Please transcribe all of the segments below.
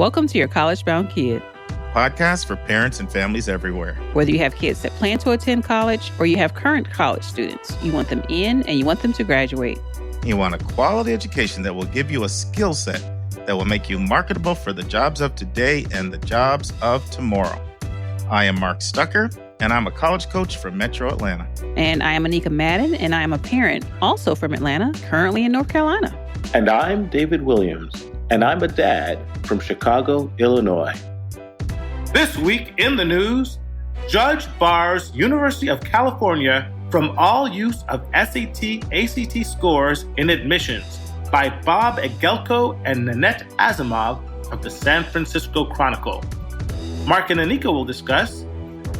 Welcome to Your College Bound Kid, Podcast for parents and families everywhere. Whether you have kids that plan to attend college or you have current college students, you want them in and you want them to graduate. You want a quality education that will give you a skill set that will make you marketable for the jobs of today and the jobs of tomorrow. I am Mark Stucker, and I'm a college coach from Metro Atlanta. And I am Anika Madden, and I am a parent, also from Atlanta, currently in North Carolina. And I'm David Williams, and I'm a dad from Chicago, Illinois. This week in the news, judge bars University of California from all use of SAT, ACT scores in admissions by Bob Egelko and Nanette Asimov of the San Francisco Chronicle. Mark and Anika will discuss,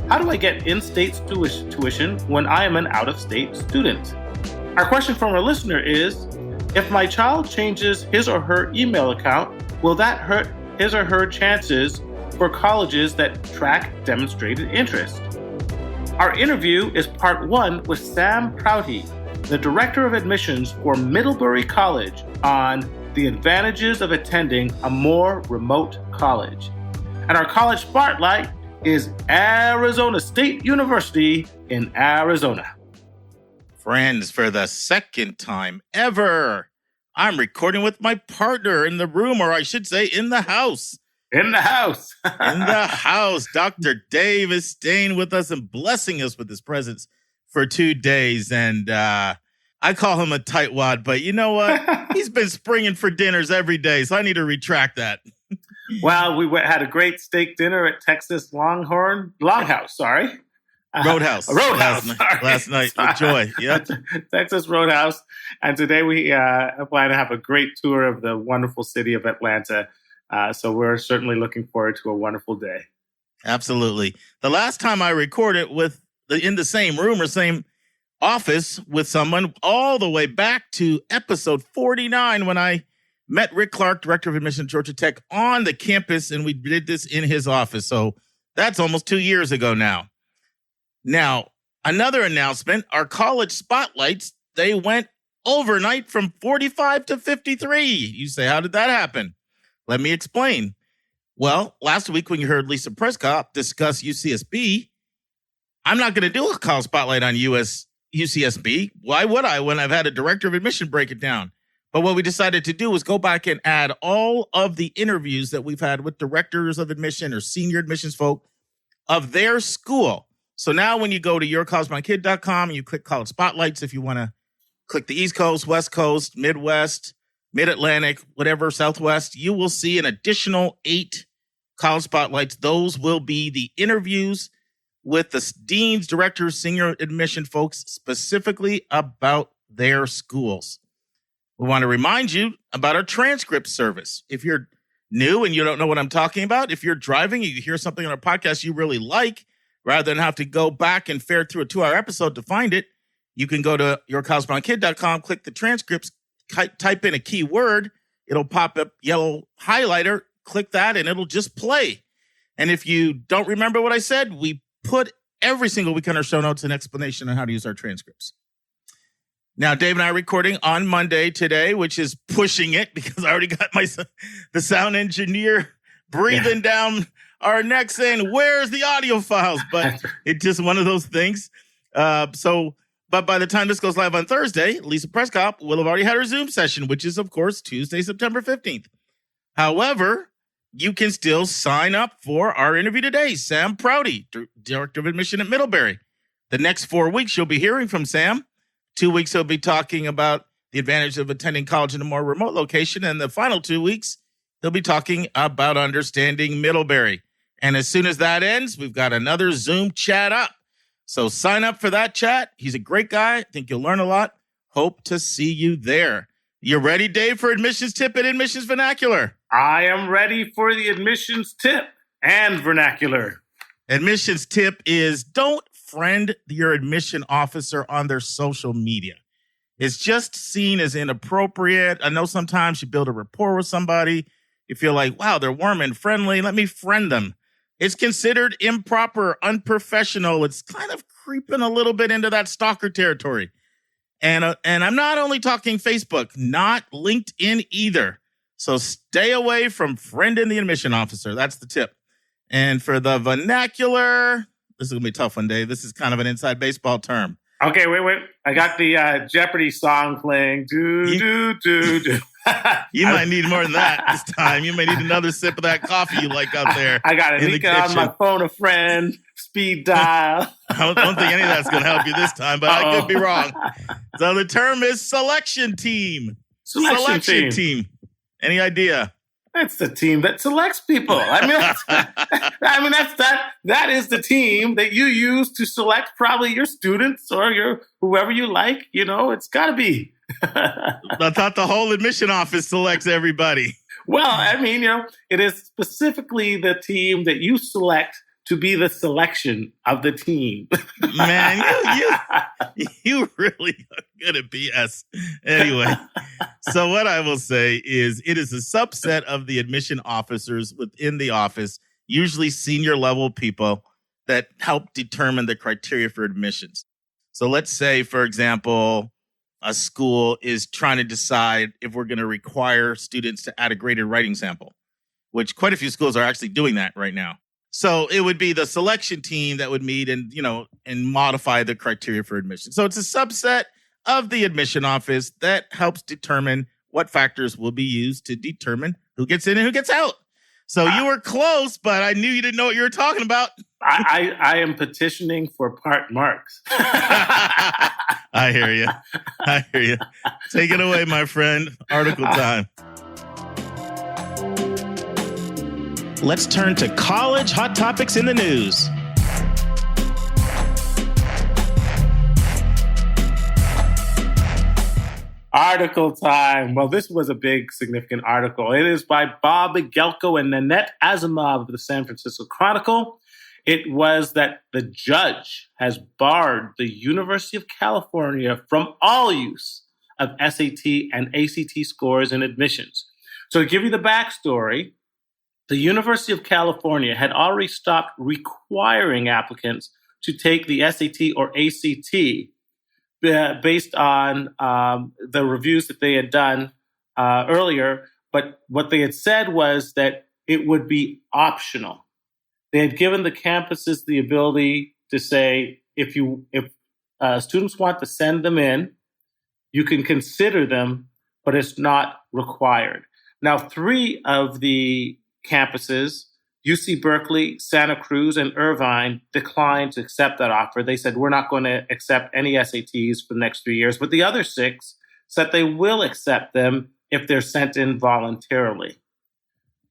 how do I get in-state tuition when I am an out-of-state student? Our question from our listener is, if my child changes his or her email account, will that hurt his or her chances for colleges that track demonstrated interest? Our interview is part one with Sam Prouty, the Director of Admissions for Middlebury College, on the advantages of attending a more remote college. And our college spotlight is Arizona State University in Arizona. Friends, for the second time ever, I'm recording with my partner in the room, or I should say in the house. In the house. In the house. Dr. Dave is staying with us and blessing us with his presence for 2 days. And I call him a tightwad, but you know what? He's been springing for dinners every day, so I need to retract that. Well, we had a great steak dinner at Texas Longhouse. Roadhouse. Last night with Joy. Yep. Texas Roadhouse. And today we plan to have a great tour of the wonderful city of Atlanta. So we're certainly looking forward to a wonderful day. Absolutely. The last time I recorded in the same room or same office with someone all the way back to episode 49 when I met Rick Clark, Director of Admissions at Georgia Tech, on the campus, and we did this in his office. So that's almost 2 years ago now. Now, another announcement, our college spotlights, they went overnight from 45 to 53. You say, how did that happen? Let me explain. Well, last week when you heard Lisa Prescott discuss UCSB, I'm not going to do a college spotlight on UCSB. Why would I when I've had a Director of Admission break it down? But what we decided to do was go back and add all of the interviews that we've had with directors of admission or senior admissions folk of their school. So now when you go to yourcollegebounkid.com and you click college spotlights, if you want to click the East Coast, West Coast, Midwest, Mid-Atlantic, whatever, Southwest, you will see an additional 8 college spotlights. Those will be the interviews with the deans, directors, senior admission folks specifically about their schools. We want to remind you about our transcript service. If you're new and you don't know what I'm talking about, if you're driving and you hear something on our podcast you really like, rather than have to go back and fare through a 2-hour episode to find it, you can go to yourcollegebounkid.com, click the transcripts, type in a keyword, it'll pop up yellow highlighter, click that, and it'll just play. And if you don't remember what I said, we put every single week in our show notes an explanation on how to use our transcripts. Now, Dave and I are recording on Monday today, which is pushing it because I already got the sound engineer breathing down our neck saying, where's the audio files? But it's just one of those things. But by the time this goes live on Thursday, Lisa Prescott will have already had her Zoom session, which is, of course, Tuesday, September 15th. However, you can still sign up for our interview today. Sam Prouty, Director of Admission at Middlebury. The next 4 weeks, you'll be hearing from Sam. 2 weeks, he'll be talking about the advantage of attending college in a more remote location. And the final 2 weeks, he'll be talking about understanding Middlebury. And as soon as that ends, we've got another Zoom chat up. So sign up for that chat. He's a great guy. I think you'll learn a lot. Hope to see you there. You ready, Dave, for admissions tip and admissions vernacular? I am ready for the admissions tip and vernacular. Admissions tip is don't friend your admission officer on their social media. It's just seen as inappropriate. I know sometimes you build a rapport with somebody. You feel like, wow, they're warm and friendly. Let me friend them. It's considered improper, unprofessional. It's kind of creeping a little bit into that stalker territory. And I'm not only talking Facebook, not LinkedIn either. So stay away from friending the admission officer. That's the tip. And for the vernacular, this is going to be a tough one, Dave. This is kind of an inside baseball term. Okay, wait. I got the Jeopardy song playing. Do. You might need more than that this time. You may need another sip of that coffee you like out there. I got it on my phone, a friend, speed dial. I don't think any of that's going to help you this time, but I could be wrong. So the term is selection team. Selection team. Any idea? That's the team that selects people. That is the team that you use to select probably your students or your whoever you like. You know, it's got to be. I thought the whole admission office selects everybody. Well, I mean, it is specifically the team that you select to be the selection of the team. Man, you really are good at BS. Anyway, so what I will say is it is a subset of the admission officers within the office, usually senior level people that help determine the criteria for admissions. So let's say, for example, a school is trying to decide if we're going to require students to add a graded writing sample, which quite a few schools are actually doing that right now. So it would be the selection team that would meet and modify the criteria for admission. So it's a subset of the admission office that helps determine what factors will be used to determine who gets in and who gets out. So you were close, but I knew you didn't know what you were talking about. I am petitioning for part marks. I hear you. Take it away, my friend. Article time. Let's turn to college hot topics in the news. Article time. Well, this was a big, significant article. It is by Bob Egelko and Nanette Asimov of the San Francisco Chronicle. It was that the judge has barred the University of California from all use of SAT and ACT scores in admissions. So to give you the backstory, the University of California had already stopped requiring applicants to take the SAT or ACT based on the reviews that they had done earlier. But what they had said was that it would be optional. They had given the campuses the ability to say, if students want to send them in, you can consider them, but it's not required. Now, 3 of the campuses, UC Berkeley, Santa Cruz, and Irvine, declined to accept that offer. They said, we're not going to accept any SATs for the next 3 years. But the other 6 said they will accept them if they're sent in voluntarily.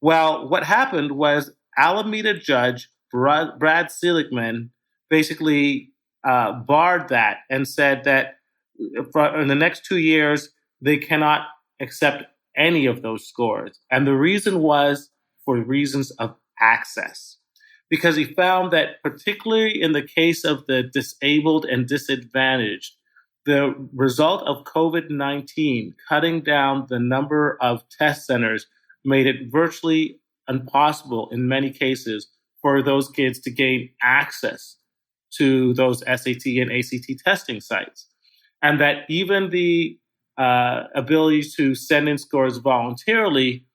Well, what happened was Alameda Judge Brad Seligman basically barred that and said that in the next 2 years, they cannot accept any of those scores. And the reason was for reasons of access, because he found that particularly in the case of the disabled and disadvantaged, the result of COVID-19 cutting down the number of test centers made it virtually impossible in many cases for those kids to gain access to those SAT and ACT testing sites. And that even the ability to send in scores voluntarily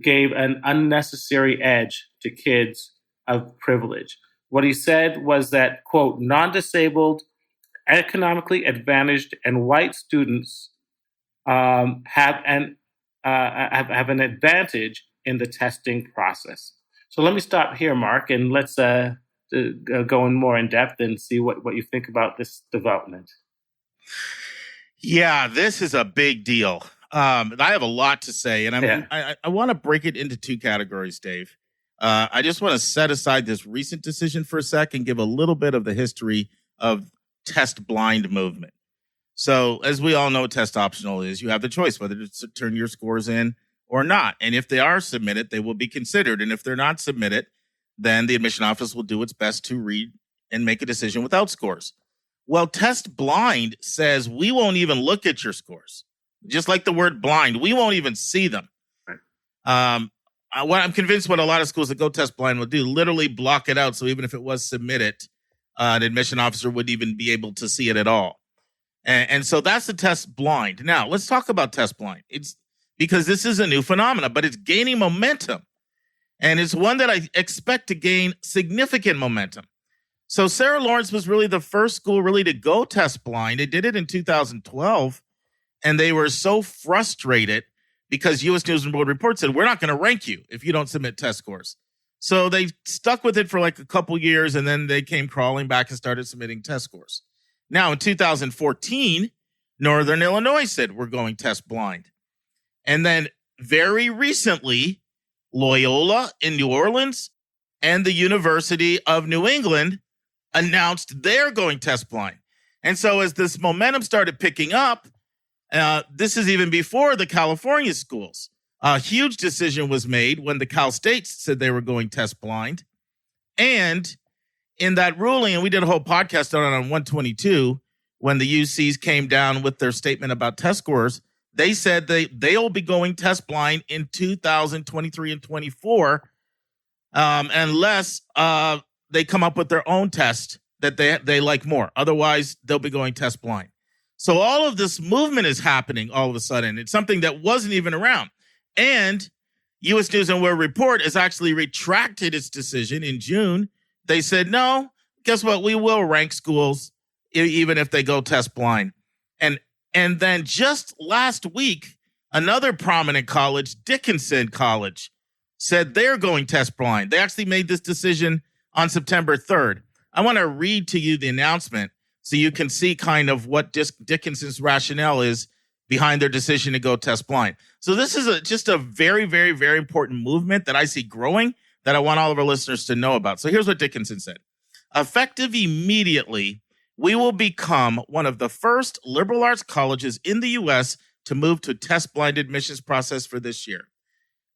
gave an unnecessary edge to kids of privilege. What he said was that, quote, non-disabled, economically advantaged, and white students have an advantage in the testing process. So let me stop here, Mark, and let's go in more in depth and see what you think about this development. Yeah, this is a big deal. I have a lot to say, and I want to break it into 2 categories, Dave. I just want to set aside this recent decision for a sec and give a little bit of the history of test blind movement. So as we all know, test optional is you have the choice whether to turn your scores in or not. And if they are submitted, they will be considered. And if they're not submitted, then the admission office will do its best to read and make a decision without scores. Well, test blind says we won't even look at your scores. Just like the word blind, we won't even see them. Right. I'm convinced what a lot of schools that go test blind will do, literally block it out. So even if it was submitted, an admission officer wouldn't even be able to see it at all. And so that's the test blind. Now, let's talk about test blind. because this is a new phenomenon, but it's gaining momentum. And it's one that I expect to gain significant momentum. So Sarah Lawrence was really the first school really to go test blind. They did it in 2012, and they were so frustrated because U.S. News and World Report said, we're not going to rank you if you don't submit test scores. So they stuck with it for like a couple years, and then they came crawling back and started submitting test scores. Now, in 2014, Northern Illinois said, we're going test blind. And then very recently, Loyola in New Orleans and the University of New England announced they're going test blind. And so as this momentum started picking up, this is even before the California schools. A huge decision was made when the Cal States said they were going test blind. And in that ruling, and we did a whole podcast on it on 122, when the UCs came down with their statement about test scores, they said they'll be going test blind in 2023 and 24 unless they come up with their own test that they like more. Otherwise, they'll be going test blind. So all of this movement is happening all of a sudden. It's something that wasn't even around. And U.S. News and World Report has actually retracted its decision in June. They said, no, guess what? We will rank schools even if they go test blind. And then just last week, another prominent college, Dickinson College, said they're going test blind. They actually made this decision on September 3rd. I want to read to you the announcement so you can see kind of what Dickinson's rationale is behind their decision to go test blind. So this is just a very, very, very important movement that I see growing that I want all of our listeners to know about. So here's what Dickinson said. Effective immediately, we will become one of the first liberal arts colleges in the U.S. to move to test blind admissions process for this year.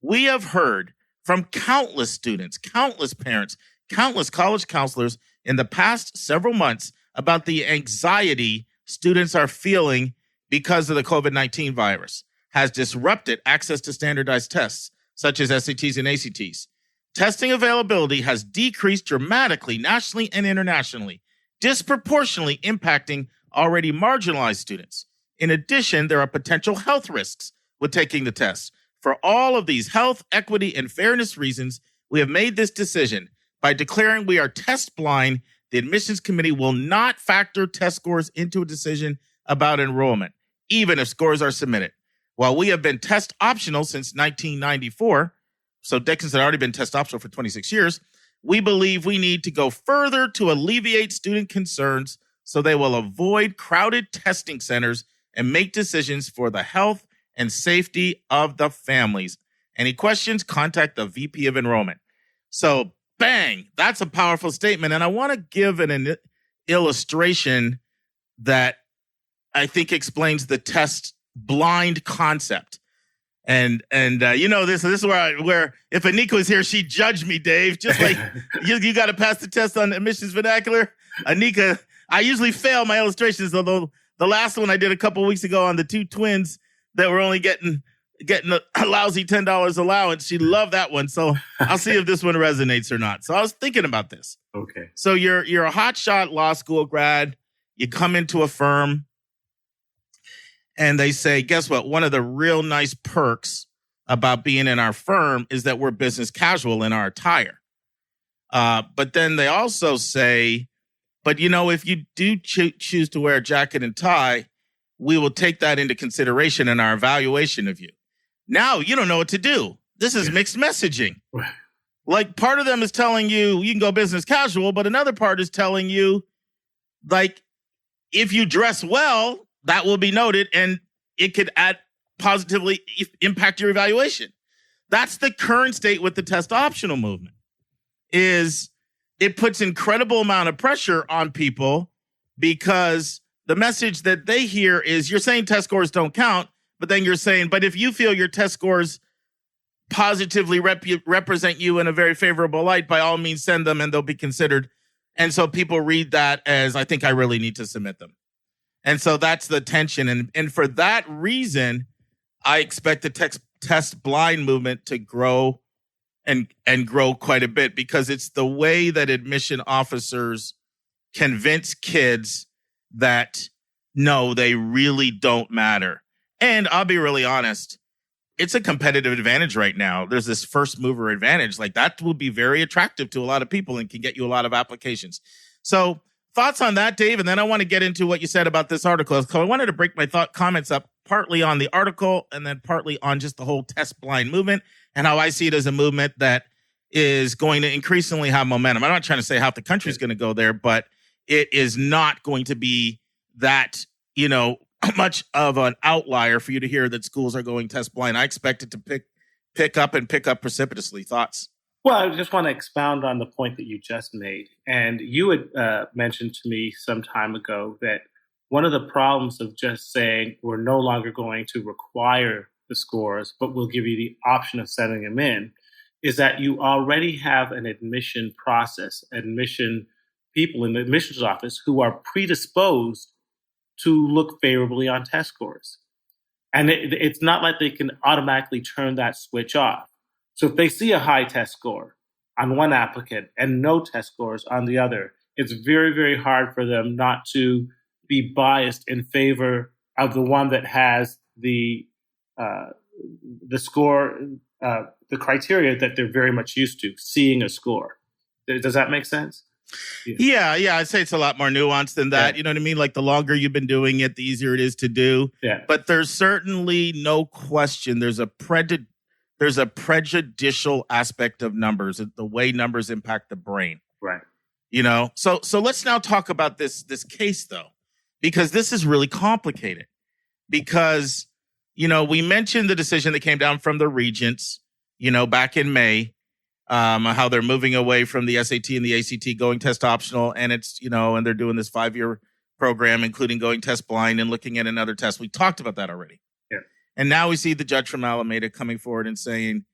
We have heard from countless students, countless parents, countless college counselors in the past several months about the anxiety students are feeling because of the COVID-19 virus has disrupted access to standardized tests, such as SATs and ACTs. Testing availability has decreased dramatically nationally and internationally, disproportionately impacting already marginalized students. In addition, there are potential health risks with taking the test. For all of these health, equity, and fairness reasons, we have made this decision. By declaring we are test blind, the admissions committee will not factor test scores into a decision about enrollment, even if scores are submitted. While we have been test optional since 1994, so Dickinson had already been test optional for 26 years, we believe we need to go further to alleviate student concerns so they will avoid crowded testing centers and make decisions for the health and safety of the families. Any questions? Contact the VP of Enrollment. So, bang, that's a powerful statement. And I want to give an illustration that I think explains the test blind concept. And this is where if Anika was here, she'd judge me, Dave. Just like you got to pass the test on admissions vernacular. Anika, I usually fail my illustrations, although the last one I did a couple weeks ago on the two twins that were only getting a lousy $10 allowance. She loved that one. So I'll see if this one resonates or not. So I was thinking about this. Okay. So you're a hotshot law school grad. You come into a firm. And they say, guess what? One of the real nice perks about being in our firm is that we're business casual in our attire. But then they also say, but if you do choose to wear a jacket and tie, we will take that into consideration in our evaluation of you. Now you don't know what to do. This is mixed messaging. Like part of them is telling you can go business casual, but another part is telling you, like, if you dress well, that will be noted, and it could positively impact your evaluation. That's the current state with the test optional movement. Is it puts incredible amount of pressure on people because the message that they hear is you're saying test scores don't count, but then you're saying, but if you feel your test scores positively represent you in a very favorable light, by all means send them and they'll be considered. And so people read that as, I think I really need to submit them. And so that's the tension. And for that reason, I expect the test blind movement to grow and grow quite a bit, because it's the way that admission officers convince kids that, no, they really don't matter. And I'll be really honest, it's a competitive advantage right now. There's this first mover advantage. Like that will be very attractive to a lot of people and can get you a lot of applications. So thoughts on that, Dave? And then I want to get into what you said about this article. So I wanted to break my comments up partly on the article and then partly on just the whole test blind movement and how I see it as a movement that is going to increasingly have momentum. I'm not trying to say half the country is going to go there, but it is not going to be that, much of an outlier for you to hear that schools are going test blind. I expect it to pick up precipitously. Thoughts? Well, I just want to expound on the point that you just made. And you had mentioned to me some time ago that one of the problems of just saying we're no longer going to require the scores, but we'll give you the option of sending them in, is that you already have an admission process, admission people in the admissions office who are predisposed to look favorably on test scores. And it's not like they can automatically turn that switch off. So if they see a high test score on one applicant and no test scores on the other, it's very, very hard for them not to be biased in favor of the one that has the score, the criteria that they're very much used to, seeing a score. Does that make sense? Yeah. I'd say it's a lot more nuanced than that. Yeah. You know what I mean? Like the longer you've been doing it, the easier it is to do. Yeah. But there's certainly no question there's a prejudicial aspect of numbers, the way numbers impact the brain. Right. So let's now talk about this case though, because this is really complicated. Because, we mentioned the decision that came down from the regents, back in May. How they're moving away from the SAT and the ACT, going test optional, and it's, and they're doing this 5-year program, including going test blind and looking at another test. We talked about that already. Yeah. And now we see the judge from Alameda coming forward and saying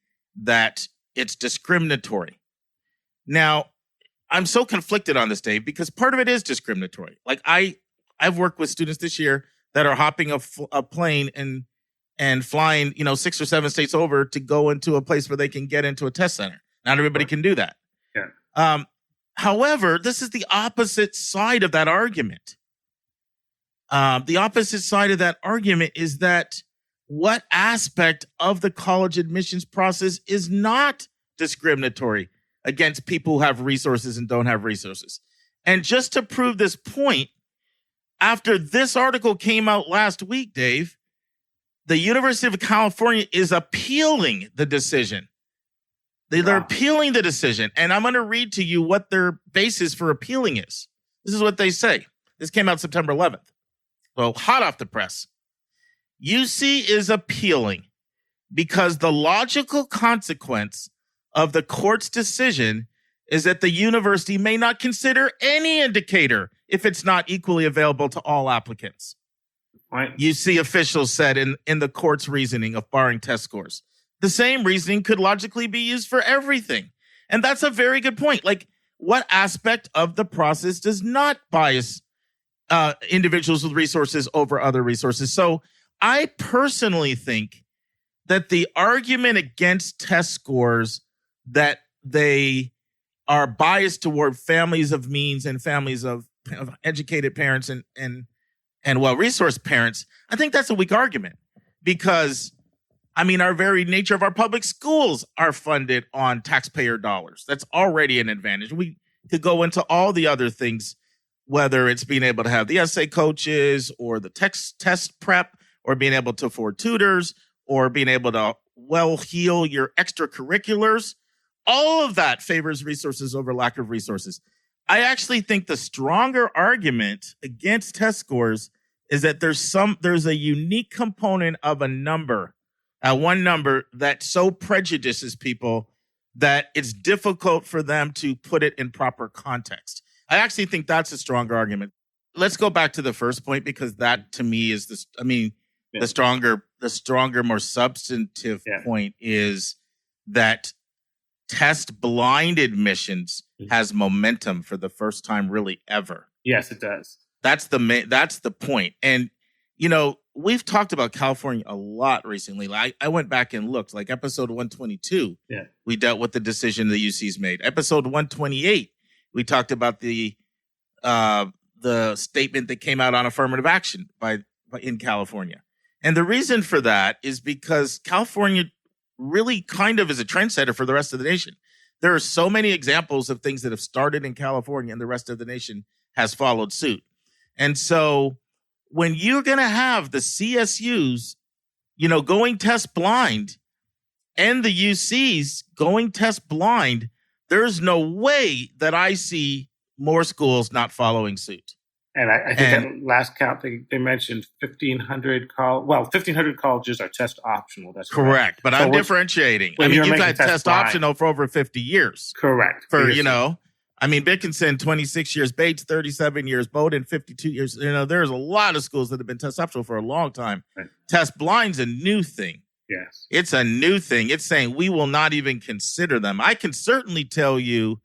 that it's discriminatory. Now, I'm so conflicted on this, Dave, because part of it is discriminatory. Like I've worked with students this year that are hopping a plane and flying, 6 or 7 states over to go into a place where they can get into a test center. Not everybody can do that. Yeah. However, this is the opposite side of that argument. The opposite side of that argument is that what aspect of the college admissions process is not discriminatory against people who have resources and don't have resources? And just to prove this point, after this article came out last week, Dave, the University of California is appealing the decision. They're appealing the decision. And I'm going to read to you what their basis for appealing is. This is what they say. This came out September 11th. Well, hot off the press. UC is appealing because the logical consequence of the court's decision is that the university may not consider any indicator if it's not equally available to all applicants. Right. UC officials said in the court's reasoning of barring test scores. The same reasoning could logically be used for everything. And that's a very good point. Like, what aspect of the process does not bias individuals with resources over other resources? So I personally think that the argument against test scores, that they are biased toward families of means and families of educated parents and well-resourced parents, I think that's a weak argument because our very nature of our public schools are funded on taxpayer dollars. That's already an advantage. We could go into all the other things, whether it's being able to have the essay coaches or the test prep or being able to afford tutors or being able to heal your extracurriculars. All of that favors resources over lack of resources. I actually think the stronger argument against test scores is that there's a unique component of a number, one number that so prejudices people that it's difficult for them to put it in proper context. I actually think that's a stronger argument. Let's go back to the first point because that to me is the stronger, more substantive point is that test blind admissions has momentum for the first time really ever. Yes, it does. That's the point. And, we've talked about California a lot recently. I went back and looked, like episode 122. Yeah. We dealt with the decision the UC's made. Episode 128, we talked about the statement that came out on affirmative action in California. And the reason for that is because California really kind of is a trendsetter for the rest of the nation. There are so many examples of things that have started in California and the rest of the nation has followed suit. And so when you're going to have the CSUs, going test blind and the UCs going test blind, there's no way that I see more schools not following suit. And I think at last count, they mentioned 1,500 colleges are test optional. That's correct. But I'm differentiating. You've had test optional for over 50 years. Correct. Dickinson, 26 years, Bates, 37 years, Bowdoin, 52 years. There's a lot of schools that have been test optional for a long time. Right. Test blind's a new thing. Yes. It's a new thing. It's saying we will not even consider them. I can certainly tell you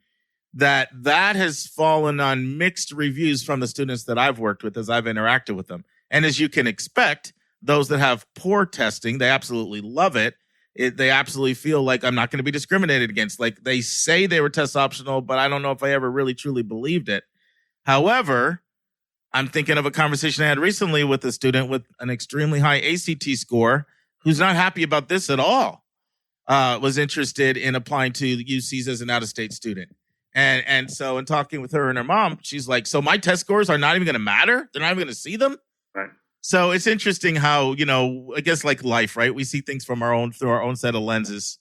that has fallen on mixed reviews from the students that I've worked with as I've interacted with them. And as you can expect, those that have poor testing, they absolutely love it. They absolutely feel like I'm not going to be discriminated against. Like they say they were test optional, but I don't know if I ever really truly believed it. However, I'm thinking of a conversation I had recently with a student with an extremely high ACT score who's not happy about this at all, was interested in applying to the UCs as an out-of-state student. And so in talking with her and her mom, she's like, so my test scores are not even going to matter? They're not even going to see them? Right. So it's interesting how, I guess like life, right? We see things through our own set of lenses,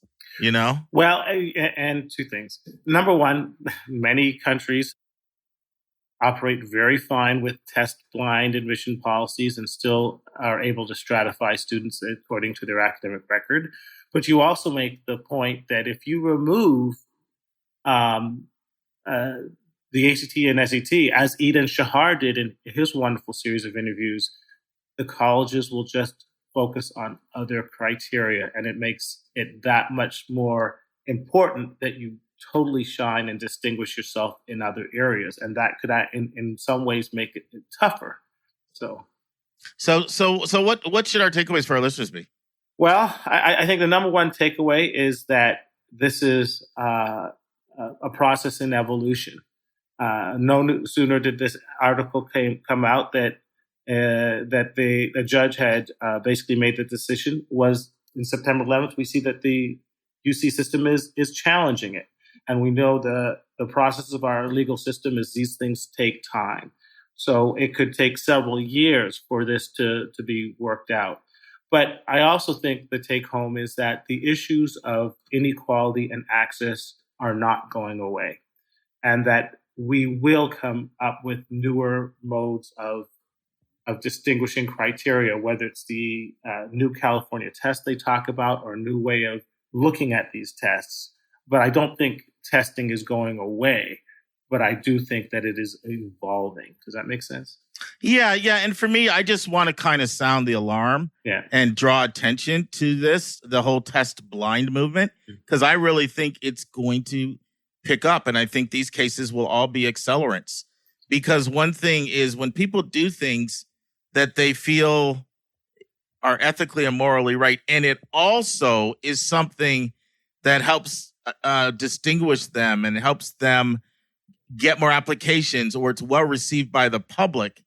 Well, and two things. Number one, many countries operate very fine with test blind admission policies and still are able to stratify students according to their academic record. But you also make the point that if you remove the ACT and SAT, as Eden Shahar did in his wonderful series of interviews, the colleges will just focus on other criteria, and it makes it that much more important that you totally shine and distinguish yourself in other areas, and that could, in some ways, make it tougher. So what should our takeaways for our listeners be? Well, I think the number one takeaway is that this is a process in evolution. No sooner did this article come out that the judge had basically made the decision was in September 11th. We see that the UC system is challenging it. And we know the process of our legal system is these things take time. So it could take several years for this to be worked out. But I also think the take home is that the issues of inequality and access are not going away, and that we will come up with newer modes of distinguishing criteria, whether it's the new California test they talk about or a new way of looking at these tests. But I don't think testing is going away, but I do think that it is evolving. Does that make sense? Yeah. And for me, I just want to kind of sound the alarm and draw attention to the whole test blind movement, because I really think it's going to pick up. And I think these cases will all be accelerants, because one thing is when people do things that they feel are ethically and morally right, and it also is something that helps distinguish them and helps them get more applications, or it's well received by the public,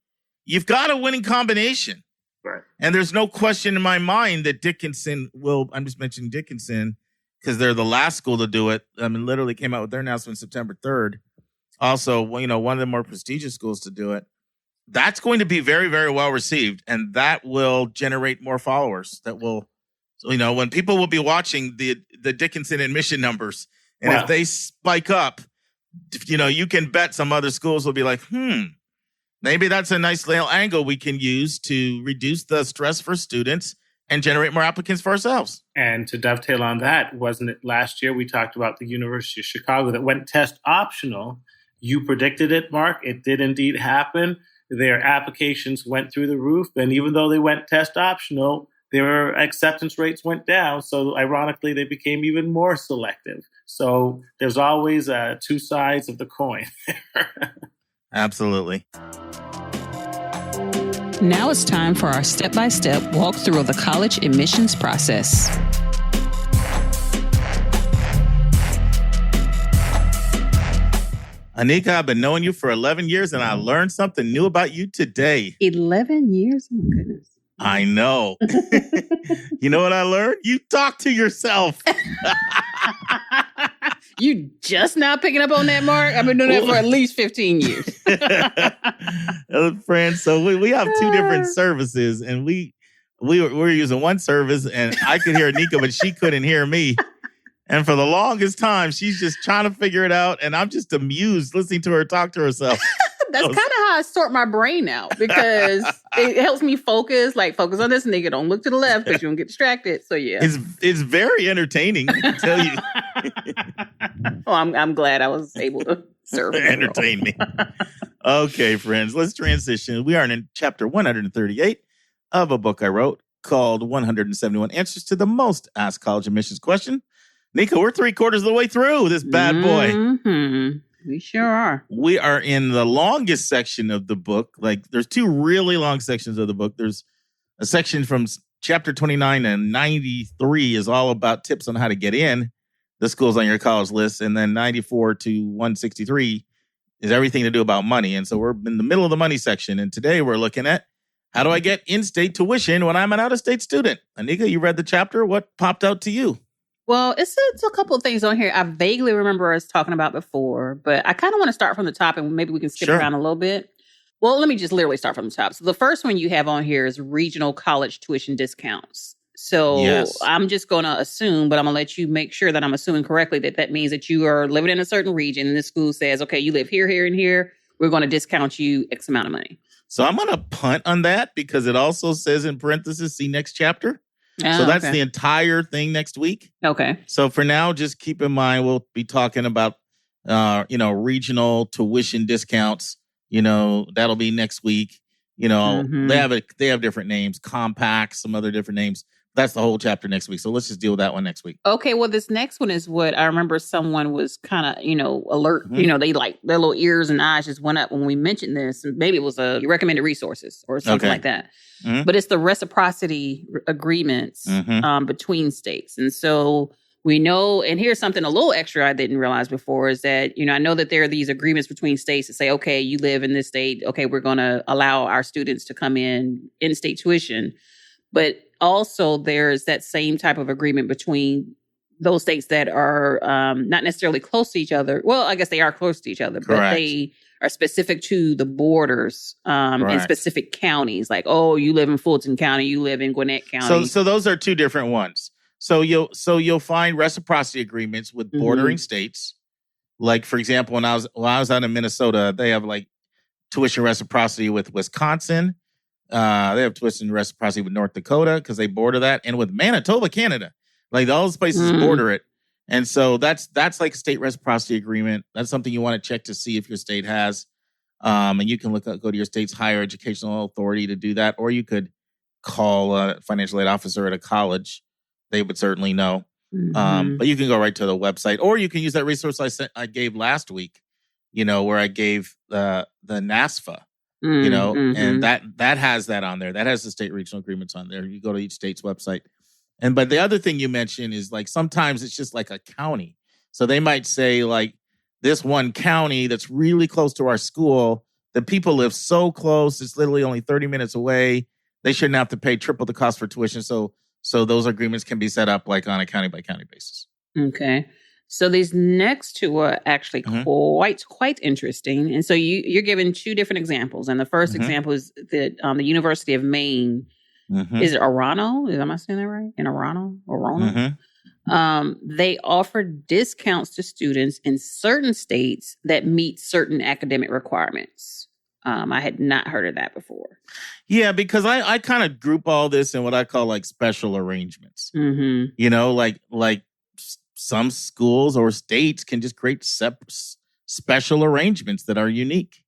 you've got a winning combination. Right. And there's no question in my mind that Dickinson I'm just mentioning Dickinson because they're the last school to do it. I mean, literally came out with their announcement September 3rd. Also, one of the more prestigious schools to do it. That's going to be very, very well received, and that will generate more followers. That will, when people will be watching the Dickinson admission numbers, and if they spike up, you can bet some other schools will be like, maybe that's a nice little angle we can use to reduce the stress for students and generate more applicants for ourselves. And to dovetail on that, wasn't it last year we talked about the University of Chicago that went test optional? You predicted it, Mark. It did indeed happen. Their applications went through the roof. And even though they went test optional, their acceptance rates went down. So ironically, they became even more selective. So there's always two sides of the coin. Absolutely. Now it's time for our step-by-step walkthrough of the college admissions process. Anika, I've been knowing you for 11 years, and I learned something new about you today. 11 years? Oh, my goodness. I know. You know what I learned? You talk to yourself. You just now picking up on that, Mark? I've been doing that for at least 15 years. Friends, so we have two different services, and we're using one service, and I could hear Nika, but she couldn't hear me. And for the longest time, she's just trying to figure it out, and I'm just amused listening to her talk to herself. That's kind of how I sort my brain out, because it helps me focus. Like, focus on this, nigga. Don't look to the left because you don't get distracted. So yeah, it's very entertaining, I can tell you. Well, I'm glad I was able to serve. Entertain me. Okay, friends, let's transition. We are in chapter 138 of a book I wrote called 171 Answers to the Most Asked College Admissions Question. Nika, we're 3/4 of the way through this bad boy. Mm-hmm. We sure are. We are in the longest section of the book. Like, there's two really long sections of the book. There's a section from chapter 29 and 93 is all about tips on how to get in the schools on your college list. And then 94 to 163 is everything to do about money. And so we're in the middle of the money section. And today we're looking at, how do I get in-state tuition when I'm an out-of-state student? Anika, you read the chapter. What popped out to you? Well, it's a couple of things on here I vaguely remember us talking about before, but I kind of want to start from the top, and maybe we can skip around a little bit. Well, let me just literally start from the top. So the first one you have on here is regional college tuition discounts. So yes. I'm just going to assume, but I'm going to let you make sure that I'm assuming correctly, that means that you are living in a certain region and the school says, okay, you live here, here, and here. We're going to discount you X amount of money. So I'm going to punt on that because it also says in parentheses, see next chapter. So that's the entire thing next week. Okay. So for now, just keep in mind, we'll be talking about, regional tuition discounts. That'll be next week. They have different names, compact, some other different names. That's the whole chapter next week. So let's just deal with that one next week. Okay. Well, this next one is what I remember someone was kind of, alert. Mm-hmm. They like their little ears and eyes just went up when we mentioned this. Maybe it was a recommended resources or something like that. Mm-hmm. But it's the reciprocity agreements between states. And so we know, and here's something a little extra I didn't realize before is that, I know that there are these agreements between states that say, okay, you live in this state. Okay, we're going to allow our students to come in-state tuition. But also there's that same type of agreement between those states that are not necessarily close to each other. Well, I guess they are close to each other, but they are specific to the borders in specific counties. Like, oh, you live in Fulton County, you live in Gwinnett County. So those are two different ones. So you'll find reciprocity agreements with bordering states. Like, for example, when I was out in Minnesota, they have like tuition reciprocity with Wisconsin. They have tuition reciprocity with North Dakota because they border that, and with Manitoba, Canada. Like, all those places border it. And so that's like a state reciprocity agreement. That's something you want to check to see if your state has. And you can go to your state's higher educational authority to do that. Or you could call a financial aid officer at a college. They would certainly know. But you can go right to the website. Or you can use that resource I gave last week, where I gave the NASFA, and that has that on there. That has the state regional agreements on there. You go to each state's website. But the other thing you mentioned is, like, sometimes it's just like a county. So they might say, like, this one county that's really close to our school, the people live so close, it's literally only 30 minutes away. They shouldn't have to pay triple the cost for tuition. So those agreements can be set up like on a county by county basis. Okay. So these next two are actually quite interesting. And so you're given two different examples. And the first example is that the University of Maine. Is it Orano? Am I saying that right? In Orano? They offer discounts to students in certain states that meet certain academic requirements. I had not heard of that before. Yeah, because I kind of group all this in what I call like special arrangements. Like some schools or states can just create special arrangements that are unique.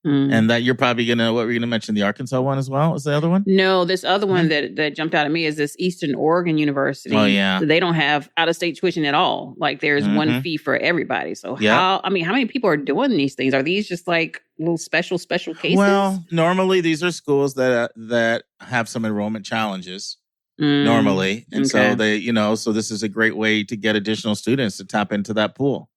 And that you're probably what were you going to mention? The Arkansas one as well? Is the other one? No, this other one that jumped out at me is this Eastern Oregon University. Oh, yeah. They don't have out-of-state tuition at all. Like, there's one fee for everybody. So how many people are doing these things? Are these just like little special cases? Well, normally these are schools that have some enrollment challenges. Normally. And so they, so this is a great way to get additional students to tap into that pool,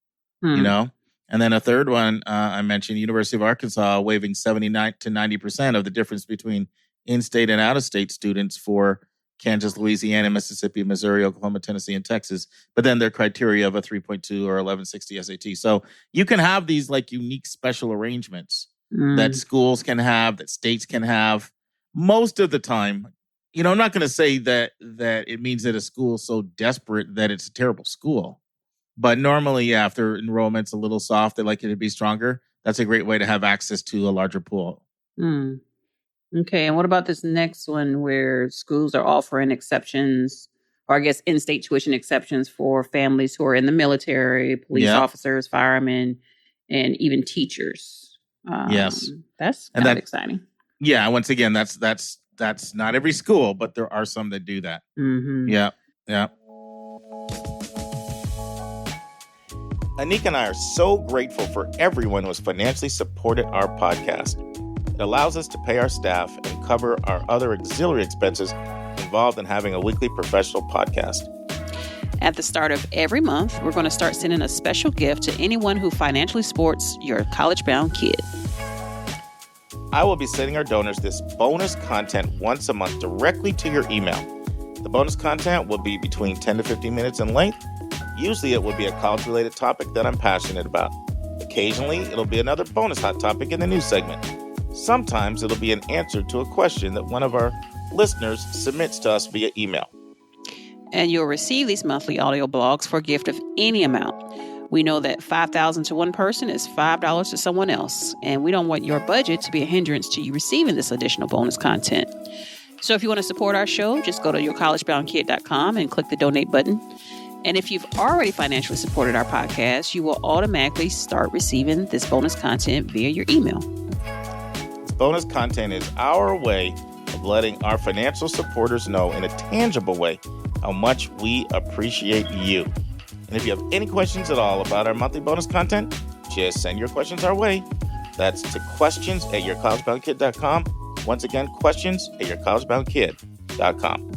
And then a third one, I mentioned University of Arkansas waiving 79 to 90% of the difference between in-state and out-of-state students for Kansas, Louisiana, Mississippi, Missouri, Oklahoma, Tennessee, and Texas. But then their criteria of a 3.2 or 1160 SAT. So you can have these like unique special arrangements that schools can have, that states can have. Most of the time, I'm not going to say that it means that a school is so desperate that it's a terrible school. But normally, if their enrollment's a little soft, they like it to be stronger. That's a great way to have access to a larger pool. Okay, and what about this next one where schools are offering exceptions, or I guess in-state tuition exceptions for families who are in the military, police officers, firemen, and even teachers? Yes. That's kind of exciting. Yeah, once again, that's not every school, but there are some that do that. Yeah. Anika and I are so grateful for everyone who has financially supported our podcast. It allows us to pay our staff and cover our other auxiliary expenses involved in having a weekly professional podcast. At the start of every month, we're going to start sending a special gift to anyone who financially supports your college-bound kid. I will be sending our donors this bonus content once a month directly to your email. The bonus content will be between 10 to 15 minutes in length. Usually it will be a college-related topic that I'm passionate about. Occasionally, it'll be another bonus hot topic in the news segment. Sometimes it'll be an answer to a question that one of our listeners submits to us via email. And you'll receive these monthly audio blogs for a gift of any amount. We know that $5,000 to one person is $5 to someone else, and we don't want your budget to be a hindrance to you receiving this additional bonus content. So if you want to support our show, just go to yourcollegeboundkid.com and click the donate button. And if you've already financially supported our podcast, you will automatically start receiving this bonus content via your email. Bonus content is our way of letting our financial supporters know in a tangible way how much we appreciate you. And if you have any questions at all about our monthly bonus content, just send your questions our way. That's to questions@yourcollegeboundkid.com. Once again, questions@yourcollegeboundkid.com.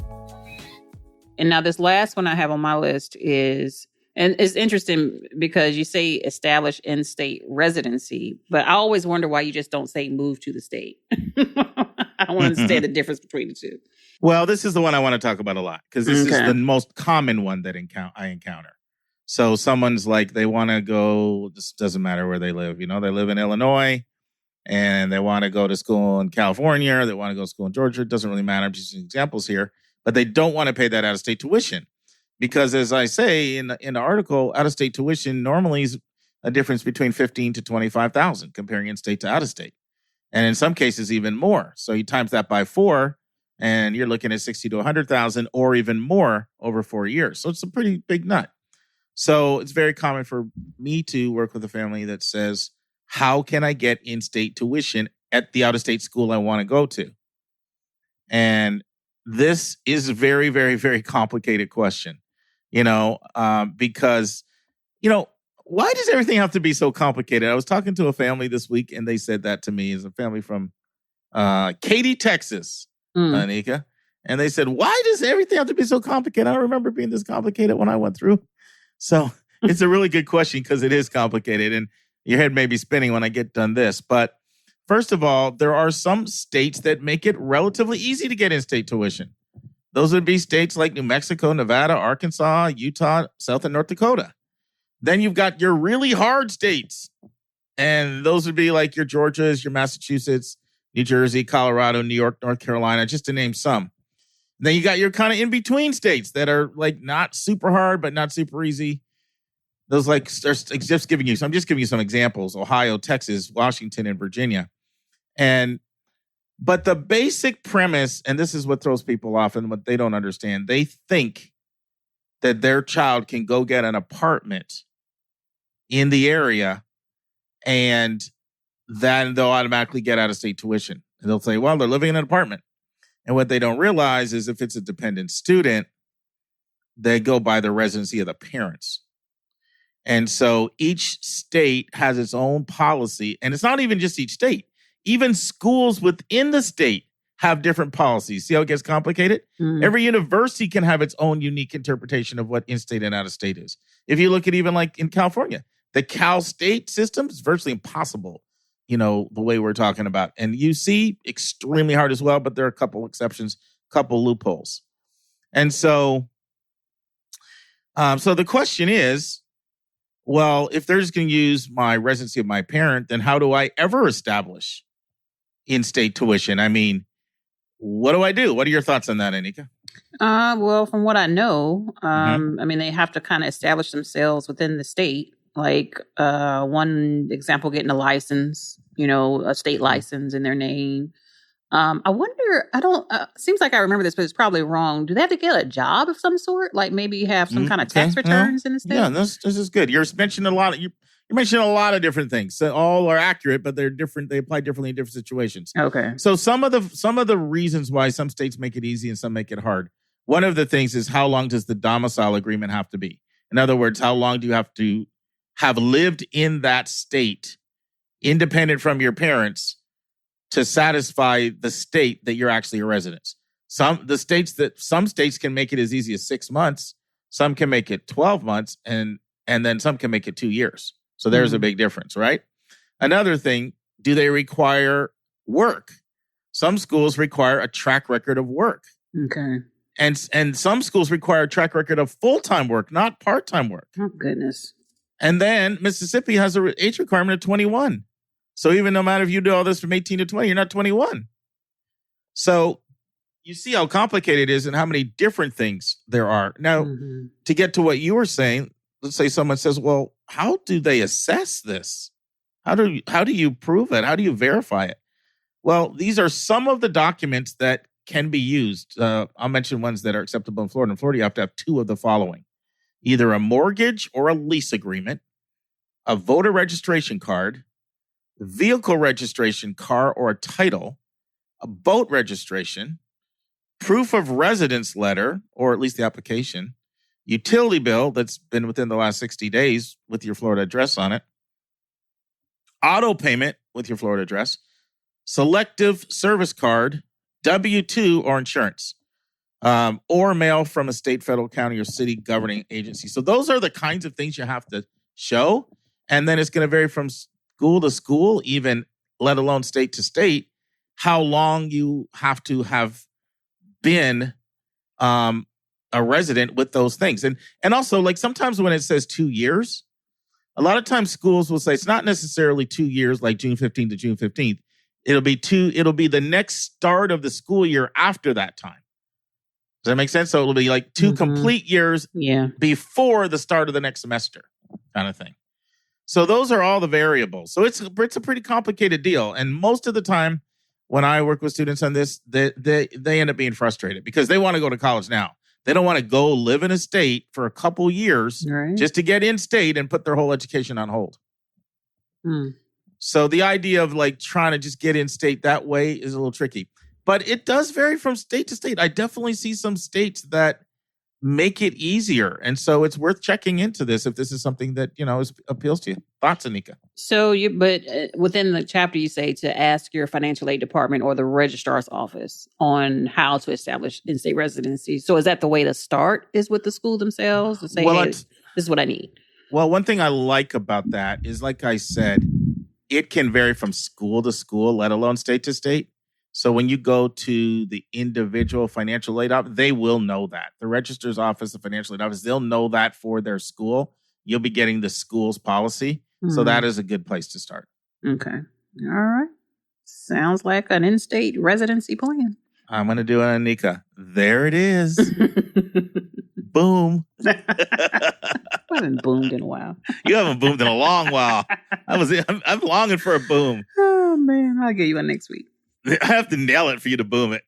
And now this last one I have on my list is, and it's interesting because you say establish in-state residency, but I always wonder why you just don't say move to the state. I don't understand the difference between the two. Well, this is the one I want to talk about a lot because this is the most common one that I encounter. So someone's like, they want to go, this doesn't matter where they live. They live in Illinois and they want to go to school in California, or they want to go to school in Georgia. It doesn't really matter. I'm just using examples here. But they don't want to pay that out-of-state tuition because, as I say in the article, out-of-state tuition normally is a difference between $15,000 to $25,000 comparing in-state to out-of-state, and in some cases even more. So you times that by 4, and you're looking at $60,000 to $100,000 or even more over 4 years. So it's a pretty big nut. So it's very common for me to work with a family that says, "How can I get in-state tuition at the out-of-state school I want to go to?" And this is a very, very, very complicated question, because, why does everything have to be so complicated? I was talking to a family this week and they said that to me. It's a family from Katy, Texas, Anika. And they said, why does everything have to be so complicated? I don't remember being this complicated when I went through. So it's a really good question because it is complicated and your head may be spinning when I get done this. But first of all, there are some states that make it relatively easy to get in-state tuition. Those would be states like New Mexico, Nevada, Arkansas, Utah, South and North Dakota. Then you've got your really hard states. And those would be like your Georgias, your Massachusetts, New Jersey, Colorado, New York, North Carolina, just to name some. Then you got your kind of in-between states that are like not super hard, but not super easy. Those I'm just giving you some examples: Ohio, Texas, Washington, and Virginia. But the basic premise, and this is what throws people off and what they don't understand, they think that their child can go get an apartment in the area and then they'll automatically get out-of-state tuition. And they'll say, well, they're living in an apartment. And what they don't realize is if it's a dependent student, they go by the residency of the parents. And so each state has its own policy. And it's not even just each state. Even schools within the state have different policies. See how it gets complicated? Every university can have its own unique interpretation of what in-state and out-of-state is. If you look at even like in California, the Cal State system is virtually impossible the way we're talking about. And UC, extremely hard as well, but there are a couple exceptions, couple loopholes. And so the question is, well, if they're just going to use my residency of my parent, then how do I ever establish in-state tuition? I mean, what do I do? What are your thoughts on that, Anika? Well, from what I know, I mean, they have to kind of establish themselves within the state. Like one example, getting a license, a state license in their name. I wonder, seems like I remember this, but it's probably wrong. Do they have to get a job of some sort? Like maybe have some kind of tax returns in the state? Yeah, this is good. You're mentioning you mentioned a lot of different things. So all are accurate, but they're different. They apply differently in different situations. Okay. So some of the reasons why some states make it easy and some make it hard. One of the things is, how long does the domicile agreement have to be? In other words, how long do you have to have lived in that state, independent from your parents, to satisfy the state that you're actually a resident? Some states can make it as easy as 6 months. Some can make it 12 months, and then some can make it 2 years. So there's a big difference, right? Another thing, do they require work? Some schools require a track record of work. Okay. And some schools require a track record of full-time work, not part-time work. Oh, goodness. And then Mississippi has an age requirement of 21. So even no matter if you do all this from 18 to 20, you're not 21. So you see how complicated it is and how many different things there are. Now, to get to what you were saying, let's say someone says, well, how do they assess this? How do you prove it? How do you verify it? Well, these are some of the documents that can be used. I'll mention ones that are acceptable in Florida. In Florida, you have to have two of the following: either a mortgage or a lease agreement, a voter registration card, vehicle registration, car or a title, a boat registration, proof of residence letter, or at least the application, utility bill that's been within the last 60 days with your Florida address on it, auto payment with your Florida address, selective service card, W-2 or insurance, or mail from a state, federal, county, or city governing agency. So those are the kinds of things you have to show. And then it's going to vary from school to school, even let alone state to state, how long you have to have been a resident with those things. And also, like, sometimes when it says 2 years, a lot of times schools will say it's not necessarily 2 years, like June 15th to June 15th. It'll be the next start of the school year after that time. Does that make sense? So it'll be like 2 complete years before the start of the next semester, kind of thing. So those are all the variables. So it's a pretty complicated deal. And most of the time when I work with students on this, they end up being frustrated because they want to go to college now. They don't want to go live in a state for a couple years just to get in state and put their whole education on hold. So the idea of like trying to just get in state that way is a little tricky. But it does vary from state to state. I definitely see some states that make it easier. And so it's worth checking into this if this is something that, appeals to you. Thoughts, Anika? So within the chapter, you say to ask your financial aid department or the registrar's office on how to establish in-state residency. So is that the way to start, is with the school themselves to say, this is what I need? Well, one thing I like about that is, like I said, it can vary from school to school, let alone state to state. So when you go to the individual financial aid office, they will know that. The registrar's office, the financial aid office, they'll know that for their school. You'll be getting the school's policy. So that is a good place to start. Okay. All right. Sounds like an in-state residency plan. I'm going to do it, Anika. There it is. Boom. I haven't boomed in a while. You haven't boomed in a long while. I'm longing for a boom. Oh, man. I'll get you one next week. I have to nail it for you to boom it.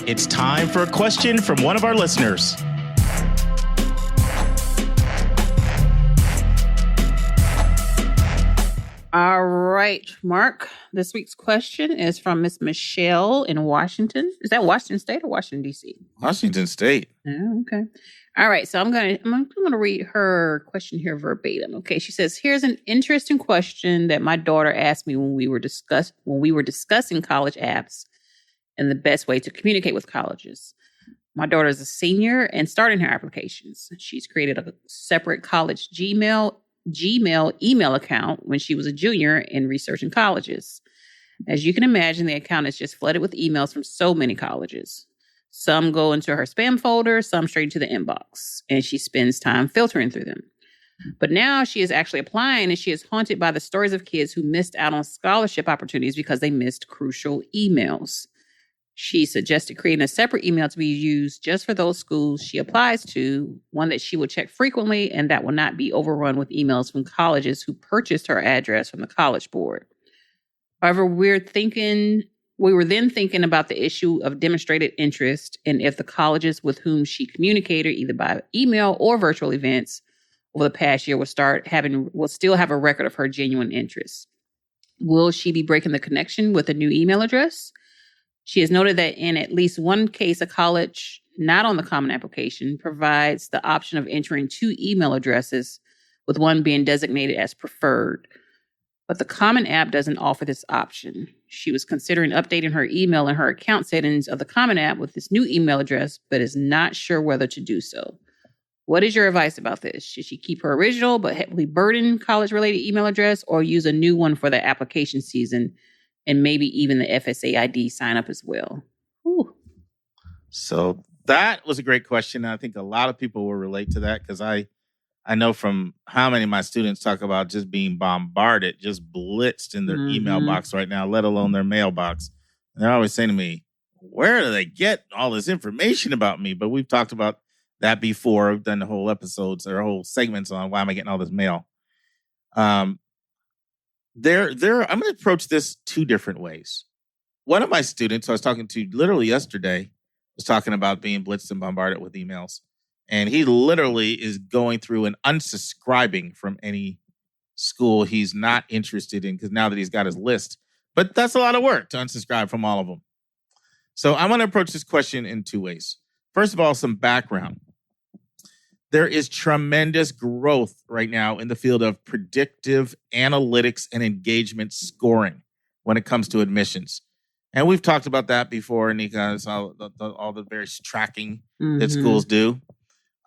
It's time for a question from one of our listeners. All right, Mark. This week's question is from Miss Michelle in Washington. Is that Washington State or Washington, D.C.? Washington State. Oh, okay. All right. So I'm gonna read her question here verbatim. Okay. She says, "Here's an interesting question that my daughter asked me when we were discussing college apps and the best way to communicate with colleges. My daughter is a senior and starting her applications. She's created a separate college Gmail email account when she was a junior in researching colleges. As you can imagine, the account is just flooded with emails from so many colleges. Some go into her spam folder, some straight into the inbox, and she spends time filtering through them. But now she is actually applying, and she is haunted by the stories of kids who missed out on scholarship opportunities because they missed crucial emails. She suggested creating a separate email to be used just for those schools she applies to, one that she will check frequently and that will not be overrun with emails from colleges who purchased her address from the College Board. However, we were then thinking about the issue of demonstrated interest and if the colleges with whom she communicated either by email or virtual events over the past year will still have a record of her genuine interest. Will she be breaking the connection with a new email address? She has noted that in at least one case, a college not on the Common Application provides the option of entering 2 email addresses, with one being designated as preferred. But the Common App doesn't offer this option. She was considering updating her email and her account settings of the Common App with this new email address, but is not sure whether to do so. What is your advice about this? Should she keep her original but heavily burdened college-related email address, or use a new one for the application season and maybe even the FSAID sign up as well? Ooh. So that was a great question. I think a lot of people will relate to that because I know from how many of my students talk about just being bombarded, just blitzed in their email box right now, let alone their mailbox. And they're always saying to me, where do they get all this information about me? But we've talked about that before. We've done the whole episodes or whole segments on why am I getting all this mail. I'm going to approach this 2 different ways. One of my students I was talking to literally yesterday was talking about being blitzed and bombarded with emails. And he literally is going through and unsubscribing from any school he's not interested in because now that he's got his list. But that's a lot of work to unsubscribe from all of them. So I'm going to approach this question in 2 ways. First of all, some background. There is tremendous growth right now in the field of predictive analytics and engagement scoring when it comes to admissions. And we've talked about that before, Nika, all the various tracking that schools do.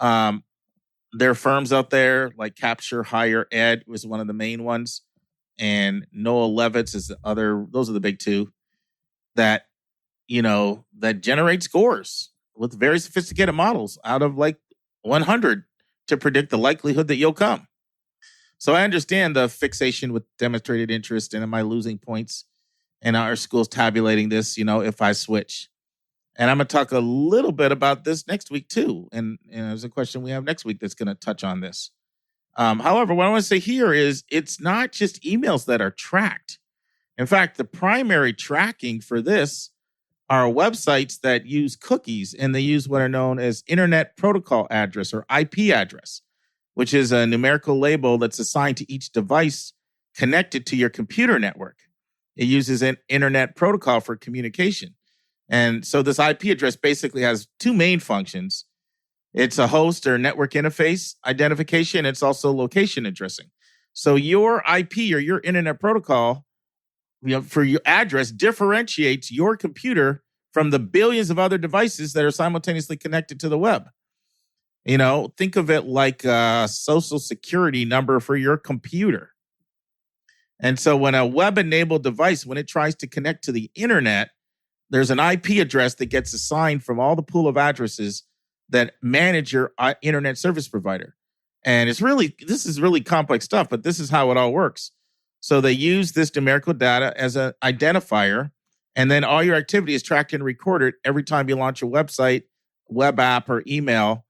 There are firms out there like Capture Higher Ed was one of the main ones. And Noah Levitz is the other. Those are the big 2 that generate scores with very sophisticated models out of like 100 to predict the likelihood that you'll come. So I understand the fixation with demonstrated interest and am I losing points and our school's tabulating this, if I switch. And I'm going to talk a little bit about this next week too. And there's a question we have next week that's going to touch on this. However, what I want to say here is it's not just emails that are tracked. In fact, the primary tracking for this are websites that use cookies, and they use what are known as Internet Protocol Address or IP address, which is a numerical label that's assigned to each device connected to your computer network. It uses an Internet Protocol for communication. And so this IP address basically has 2 main functions. It's a host or network interface identification. It's also location addressing. So your IP or your Internet Protocol for your address differentiates your computer from the billions of other devices that are simultaneously connected to the web. Think of it like a social security number for your computer. And so when a web-enabled device, when it tries to connect to the internet, there's an IP address that gets assigned from all the pool of addresses that manage your internet service provider. And this is really complex stuff, but this is how it all works. So they use this numerical data as an identifier, and then all your activity is tracked and recorded every time you launch a website, web app, or email.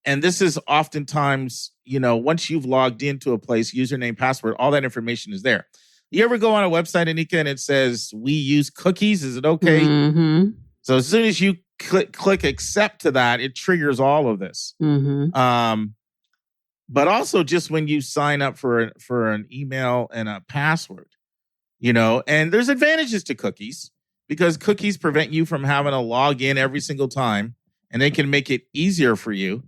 And this is oftentimes, once you've logged into a place, username, password, all that information is there. You ever go on a website, Anika, and it says, we use cookies? Is it okay? Mm-hmm. So as soon as you click accept to that, it triggers all of this. Mm-hmm. But also just when you sign up for an email and a password, and there's advantages to cookies because cookies prevent you from having to log in every single time and they can make it easier for you.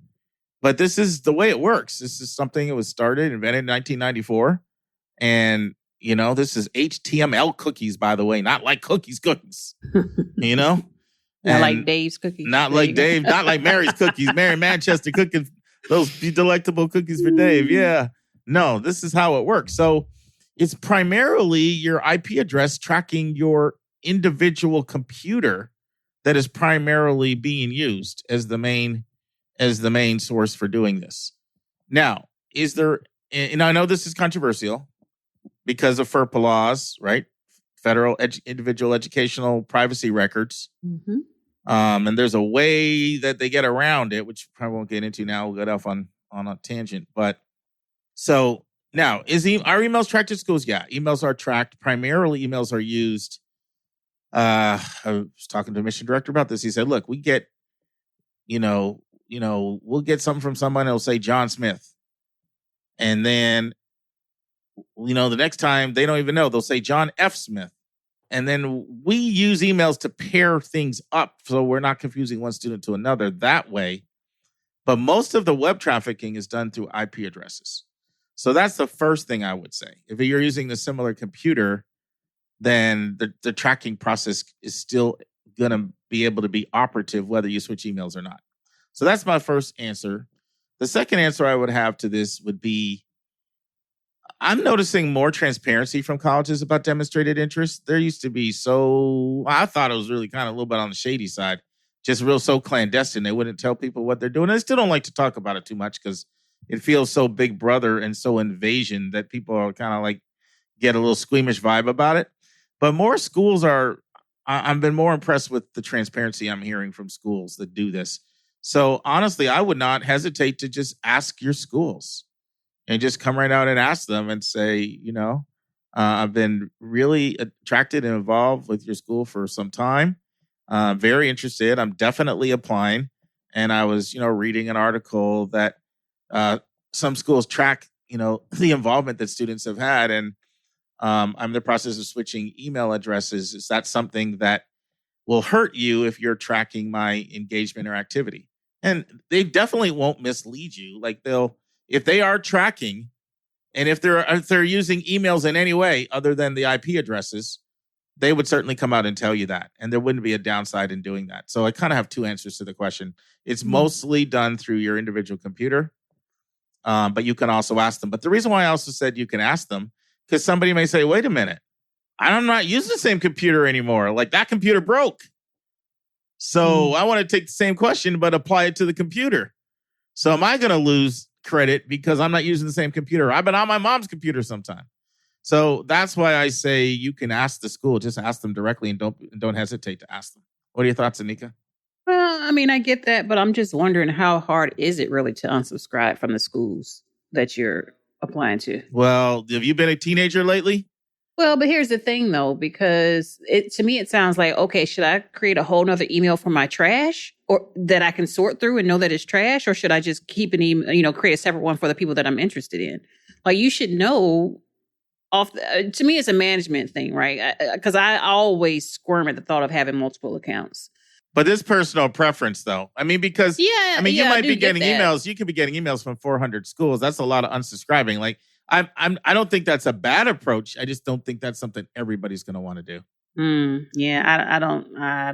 But this is the way it works. This is something that was invented in 1994. And, this is HTML cookies, by the way, not like cookies. Not like Dave's cookies. Not like Dave. Not like Mary's cookies. Mary Manchester cooking those delectable cookies for Dave. Yeah. No, this is how it works. So it's primarily your IP address tracking your individual computer that is primarily being used as the main source for doing this. Now, and I know this is controversial because of FERPA laws, right? Federal individual educational privacy records. Mm-hmm. And there's a way that they get around it, which I probably won't get into now. We'll get off on a tangent. But so now, are emails tracked at schools? Yeah, emails are tracked. Primarily, emails are used. I was talking to the mission director about this. He said, look, we get, we'll get something from someone that'll say John Smith. And then, the next time they don't even know, they'll say John F. Smith. And then we use emails to pair things up so we're not confusing one student to another that way. But most of the web trafficking is done through IP addresses. So that's the first thing I would say. If you're using a similar computer, then the tracking process is still going to be able to be operative whether you switch emails or not. So that's my first answer. The second answer I would have to this would be, I'm noticing more transparency from colleges about demonstrated interest. There used to be I thought it was really kind of a little bit on the shady side, just so clandestine. They wouldn't tell people what they're doing. And I still don't like to talk about it too much because it feels so big brother and so invasion that people are kind of like get a little squeamish vibe about it. But more schools I've been more impressed with the transparency I'm hearing from schools that do this. So honestly, I would not hesitate to just ask your schools. And just come right out and ask them and say, I've been really attracted and involved with your school for some time. Very interested. I'm definitely applying. And I was, reading an article that some schools track, the involvement that students have had. And I'm in the process of switching email addresses. Is that something that will hurt you if you're tracking my engagement or activity? And they definitely won't mislead you. Like if they are tracking, and if they're using emails in any way other than the IP addresses, they would certainly come out and tell you that. And there wouldn't be a downside in doing that. So I kind of have two answers to the question. It's mostly done through your individual computer, but you can also ask them. But the reason why I also said you can ask them, because somebody may say, wait a minute, I'm not using the same computer anymore. Like that computer broke. So I want to take the same question, but apply it to the computer. So am I going to lose credit because I'm not using the same computer? I've been on my mom's computer sometime. So that's why I say you can ask the school, just ask them directly and don't hesitate to ask them. What are your thoughts, Anika? Well, I mean, I get that, but I'm just wondering how hard is it really to unsubscribe from the schools that you're applying to? Well, have you been a teenager lately? Well, but here's the thing, though, because to me, it sounds like, okay, should I create a whole nother email for my trash or that I can sort through and know that it's trash? Or should I just keep an email, create a separate one for the people that I'm interested in? Like, you should know to me, it's a management thing, right? Because I always squirm at the thought of having multiple accounts. But it's personal preference, though. I mean, because you might be getting emails. You could be getting emails from 400 schools. That's a lot of unsubscribing. Like, I don't think that's a bad approach. I just don't think that's something everybody's going to want to do. Yeah,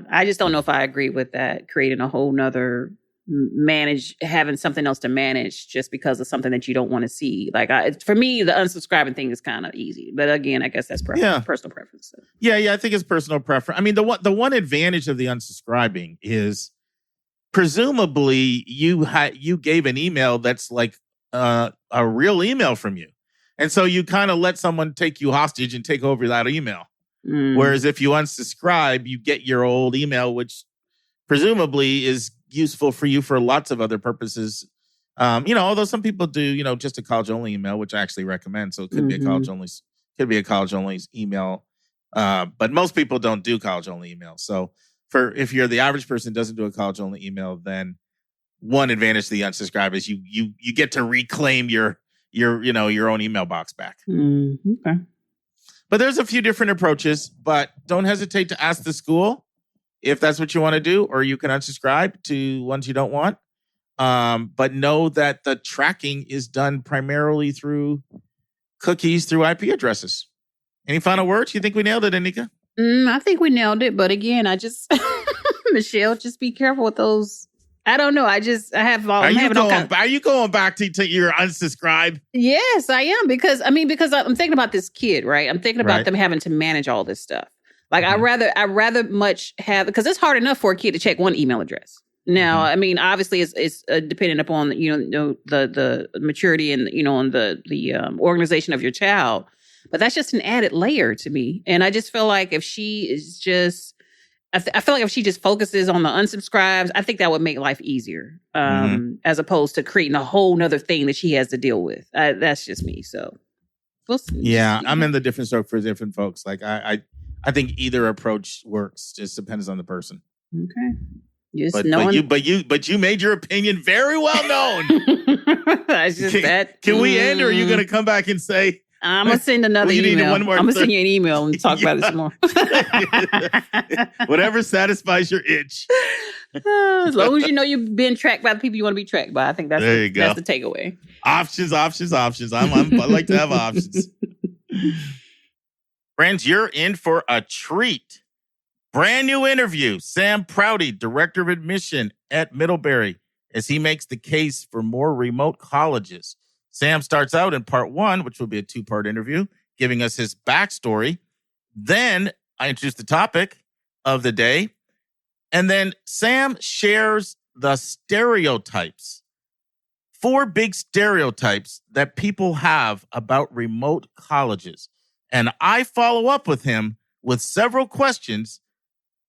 I just don't know if I agree with that. Creating a whole nother having something else to manage just because of something that you don't want to see. Like for me, the unsubscribing thing is kind of easy. But again, I guess that's personal preference. So. Yeah, I think it's personal preference. I mean, the one advantage of the unsubscribing is presumably you gave an email that's like a real email from you. And so you kind of let someone take you hostage and take over that email. Whereas if you unsubscribe, you get your old email, which presumably is useful for you for lots of other purposes. Although some people do, just a college only email, which I actually recommend. So it could be a college only email. But most people don't do college only emails. So if you're the average person doesn't do a college only email, then one advantage to the unsubscribe is you get to reclaim your own email box back. Okay. But there's a few different approaches, but don't hesitate to ask the school if that's what you want to do, or you can unsubscribe to ones you don't want. But know that the tracking is done primarily through cookies through IP addresses. Any final words? You think we nailed it, Anika? I think we nailed it. But again, I just... Michelle, just be careful with those. I don't know. I have all. Are you going back to your unsubscribe? Yes, I am because I'm thinking about this kid, right? I'm thinking about them having to manage all this stuff. Like I rather much have, because it's hard enough for a kid to check one email address. Now, I mean, obviously, it's dependent upon the maturity and on the organization of your child, but that's just an added layer to me. And I just feel like if she is just, I feel like if she just focuses on the unsubscribes, I think that would make life easier, as opposed to creating a whole nother thing that she has to deal with. That's just me. So, we'll see. Yeah, I'm in the different stroke for different folks. Like I think either approach works. Just depends on the person. Okay. But you made your opinion very well known. Can we end, or are you going to come back and say? I'm going to send another email. I'm going to send you an email and talk about it some more. Whatever satisfies your itch. As long as you know you're being tracked by the people you want to be tracked by. I think that's the takeaway. Options. I like to have options. Friends, you're in for a treat. Brand new interview. Sam Prouty, Director of Admission at Middlebury, as he makes the case for more remote colleges. Sam starts out in part 1, which will be a 2-part interview, giving us his backstory. Then I introduce the topic of the day. And then Sam shares the stereotypes. 4 big stereotypes that people have about remote colleges. And I follow up with him with several questions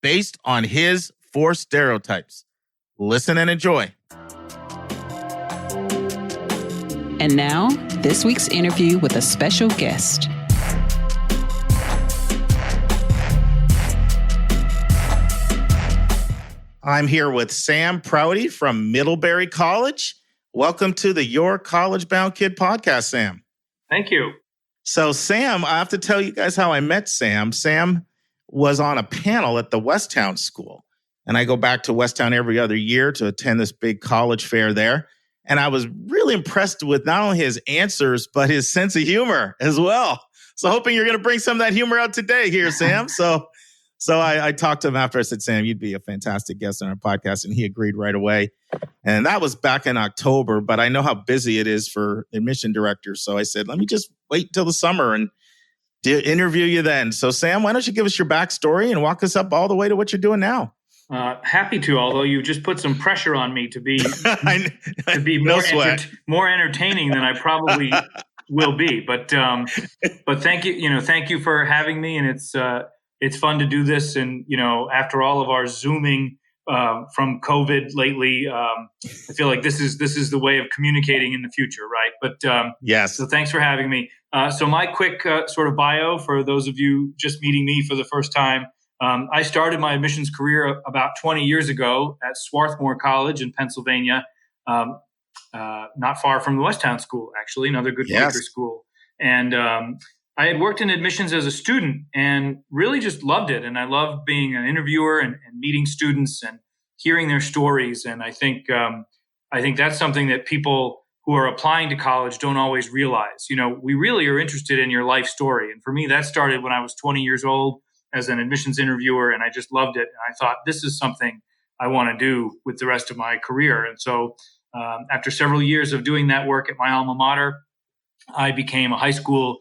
based on his 4 stereotypes. Listen and enjoy. And now, this week's interview with a special guest. I'm here with Sam Prouty from Middlebury College. Welcome to the Your College Bound Kid podcast, Sam. Thank you. So, Sam, I have to tell you guys how I met Sam. Sam was on a panel at the Westtown School. And I go back to Westtown every other year to attend this big college fair there. And I was really impressed with not only his answers, but his sense of humor as well. So hoping you're going to bring some of that humor out today here, Sam. So I talked to him after. I said, Sam, you'd be a fantastic guest on our podcast. And he agreed right away. And that was back in October. But I know how busy it is for admission directors. So I said, let me just wait until the summer and interview you then. So, Sam, why don't you give us your backstory and walk us up all the way to what you're doing now? Happy to, although you just put some pressure on me to be more entertaining than I probably will be. But thank you. Thank you for having me, and it's fun to do this. And after all of our Zooming from COVID lately, I feel like this is the way of communicating in the future, right? But yes. So thanks for having me. So my quick sort of bio for those of you just meeting me for the first time. I started my admissions career about 20 years ago at Swarthmore College in Pennsylvania, not far from the Westtown School, actually, another good Quaker school. And I had worked in admissions as a student and really just loved it. And I loved being an interviewer and meeting students and hearing their stories. And I think that's something that people who are applying to college don't always realize. We really are interested in your life story. And for me, that started when I was 20 years old as an admissions interviewer, and I just loved it. And I thought, this is something I want to do with the rest of my career. And so after several years of doing that work at my alma mater, I became a high school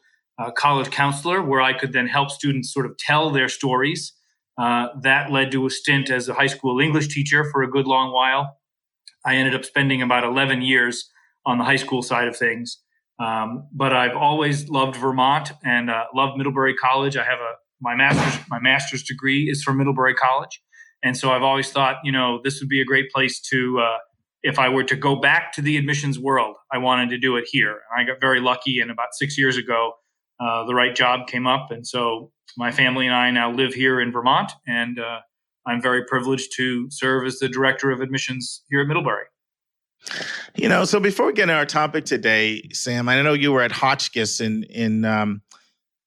college counselor where I could then help students sort of tell their stories. That led to a stint as a high school English teacher for a good long while. I ended up spending about 11 years on the high school side of things. But I've always loved Vermont and loved Middlebury College. I have my master's degree is from Middlebury College. And so I've always thought, this would be a great place to, if I were to go back to the admissions world, I wanted to do it here. And I got very lucky. And about 6 years ago, the right job came up. And so my family and I now live here in Vermont. And I'm very privileged to serve as the director of admissions here at Middlebury. So before we get into our topic today, Sam, I know you were at Hotchkiss in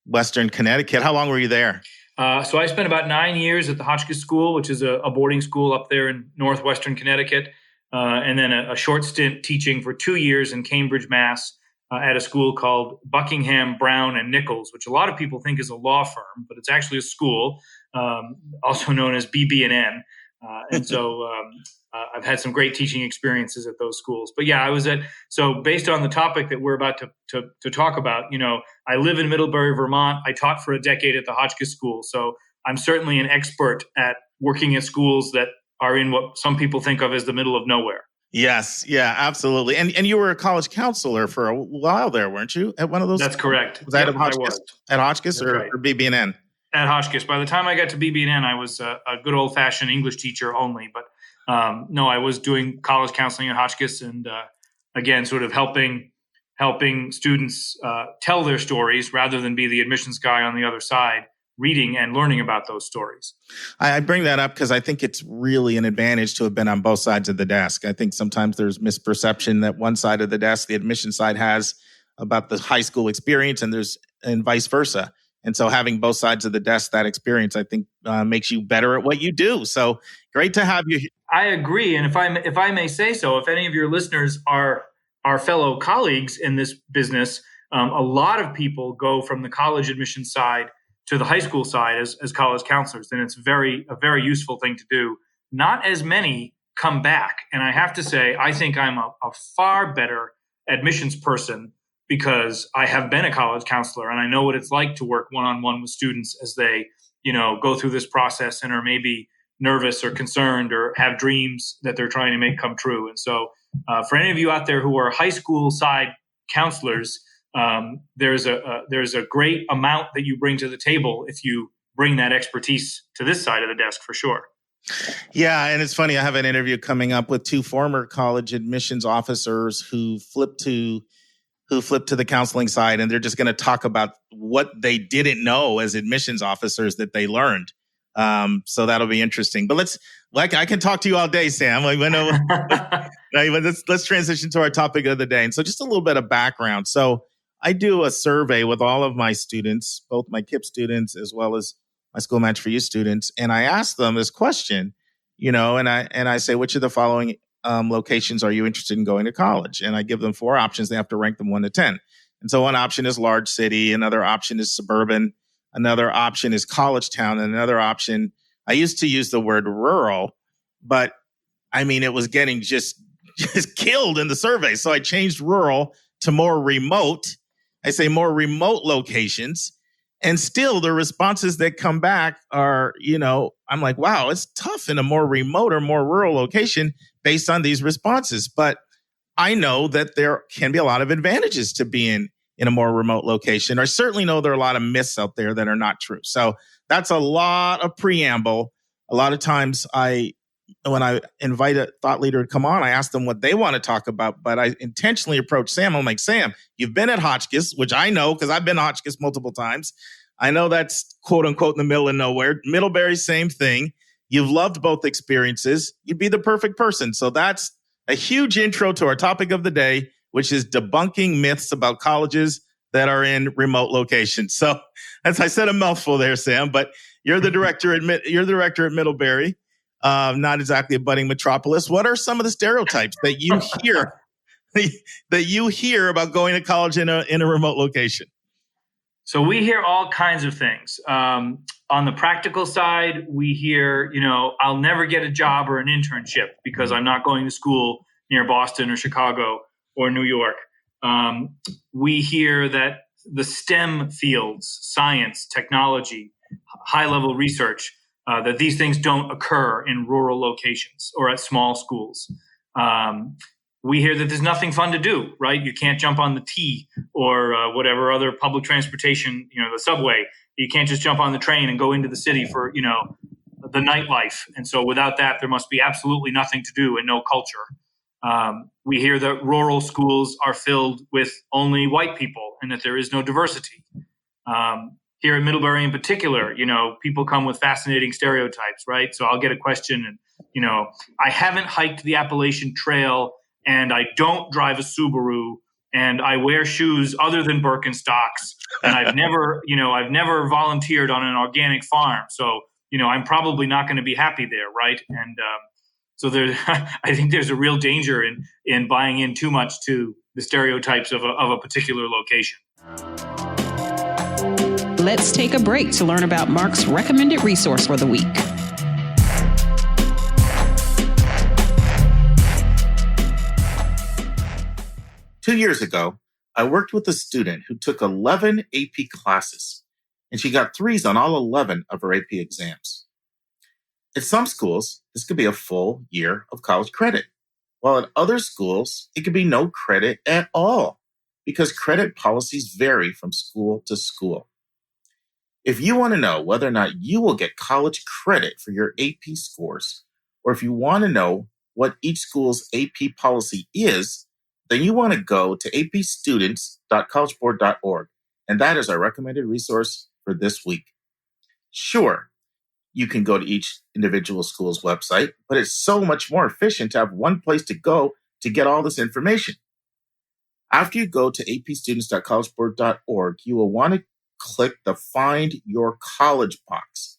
Western Connecticut. How long were you there? So I spent about 9 years at the Hotchkiss School, which is a boarding school up there in northwestern Connecticut, and then a short stint teaching for 2 years in Cambridge, Mass, at a school called Buckingham, Brown, and Nichols, which a lot of people think is a law firm, but it's actually a school, also known as BB&N. And so I've had some great teaching experiences at those schools. But yeah, so based on the topic that we're about to talk about, I live in Middlebury, Vermont. I taught for a decade at the Hotchkiss School. So I'm certainly an expert at working at schools that are in what some people think of as the middle of nowhere. Yes. Yeah, absolutely. And you were a college counselor for a while there, weren't you? At one of those? That's correct. Was that at Hotchkiss? At Hotchkiss or BB&N? At Hotchkiss. By the time I got to BB&N, I was a good old-fashioned English teacher only. But no, I was doing college counseling at Hotchkiss, and again, sort of helping students tell their stories rather than be the admissions guy on the other side, reading and learning about those stories. I bring that up because I think it's really an advantage to have been on both sides of the desk. I think sometimes there's misperception that one side of the desk, the admission side, has about the high school experience, and vice versa. And so having both sides of the desk, that experience, I think makes you better at what you do. So great to have you here. I agree. And if I may say so, if any of your listeners are our fellow colleagues in this business, a lot of people go from the college admission side to the high school side as college counselors. And it's a very useful thing to do. Not as many come back. And I have to say, I think I'm a far better admissions person because I have been a college counselor and I know what it's like to work one-on-one with students as they, go through this process and are maybe nervous or concerned or have dreams that they're trying to make come true. And so for any of you out there who are high school side counselors, there's a great amount that you bring to the table if you bring that expertise to this side of the desk for sure. Yeah, and it's funny, I have an interview coming up with two former college admissions officers who flipped to the counseling side, and they're just going to talk about what they didn't know as admissions officers that they learned. So that'll be interesting. But I can talk to you all day, Sam. Let's transition to our topic of the day. And so just a little bit of background. So I do a survey with all of my students, both my KIPP students as well as my School Match for You students, and I ask them this question, and I say, which of the following locations are you interested in going to college? And I give them 4 options. They have to rank them 1 to 10. And so one option is large city, another option is suburban, another option is college town, and another option, I used to use the word rural, but I mean, it was getting just killed in the survey. So I changed rural to more remote. I say more remote locations. And still the responses that come back are, I'm like, wow, it's tough in a more remote or more rural location based on these responses. But I know that there can be a lot of advantages to being in a more remote location. I certainly know there are a lot of myths out there that are not true. So that's a lot of preamble. A lot of times when I invite a thought leader to come on, I ask them what they want to talk about, but I intentionally approach Sam. I'm like, Sam, you've been at Hotchkiss, which I know because I've been to Hotchkiss multiple times. I know that's quote unquote in the middle of nowhere. Middlebury, same thing. You've loved both experiences. You'd be the perfect person. So that's a huge intro to our topic of the day, which is debunking myths about colleges that are in remote locations. So as I said, a mouthful there, Sam, but you're the director at Middlebury. Not exactly a budding metropolis. What are some of the stereotypes that you hear about going to college in a remote location? So we hear all kinds of things. On the practical side, we hear, I'll never get a job or an internship because I'm not going to school near Boston or Chicago or New York. We hear that the STEM fields, science, technology, high-level research, that these things don't occur in rural locations or at small schools. We hear that there's nothing fun to do, right? You can't jump on the T or whatever other public transportation, the subway. You can't just jump on the train and go into the city for, the nightlife. And so without that, there must be absolutely nothing to do and no culture. We hear that rural schools are filled with only white people and that there is no diversity. Here in Middlebury in particular, people come with fascinating stereotypes, right? So I'll get a question and, I haven't hiked the Appalachian Trail and I don't drive a Subaru and I wear shoes other than Birkenstocks and I've never volunteered on an organic farm. So, I'm probably not going to be happy there, right? And so I think there's a real danger in buying in too much to the stereotypes of a particular location. Let's take a break to learn about Mark's recommended resource for the week. 2 years ago, I worked with a student who took 11 AP classes, and she got 3s on all 11 of her AP exams. At some schools, this could be a full year of college credit, while at other schools, it could be no credit at all, because credit policies vary from school to school. If you want to know whether or not you will get college credit for your AP scores, or if you want to know what each school's AP policy is, then you want to go to apstudents.collegeboard.org, and that is our recommended resource for this week. Sure, you can go to each individual school's website, but it's so much more efficient to have one place to go to get all this information. After you go to apstudents.collegeboard.org, you will want to click the Find Your College box.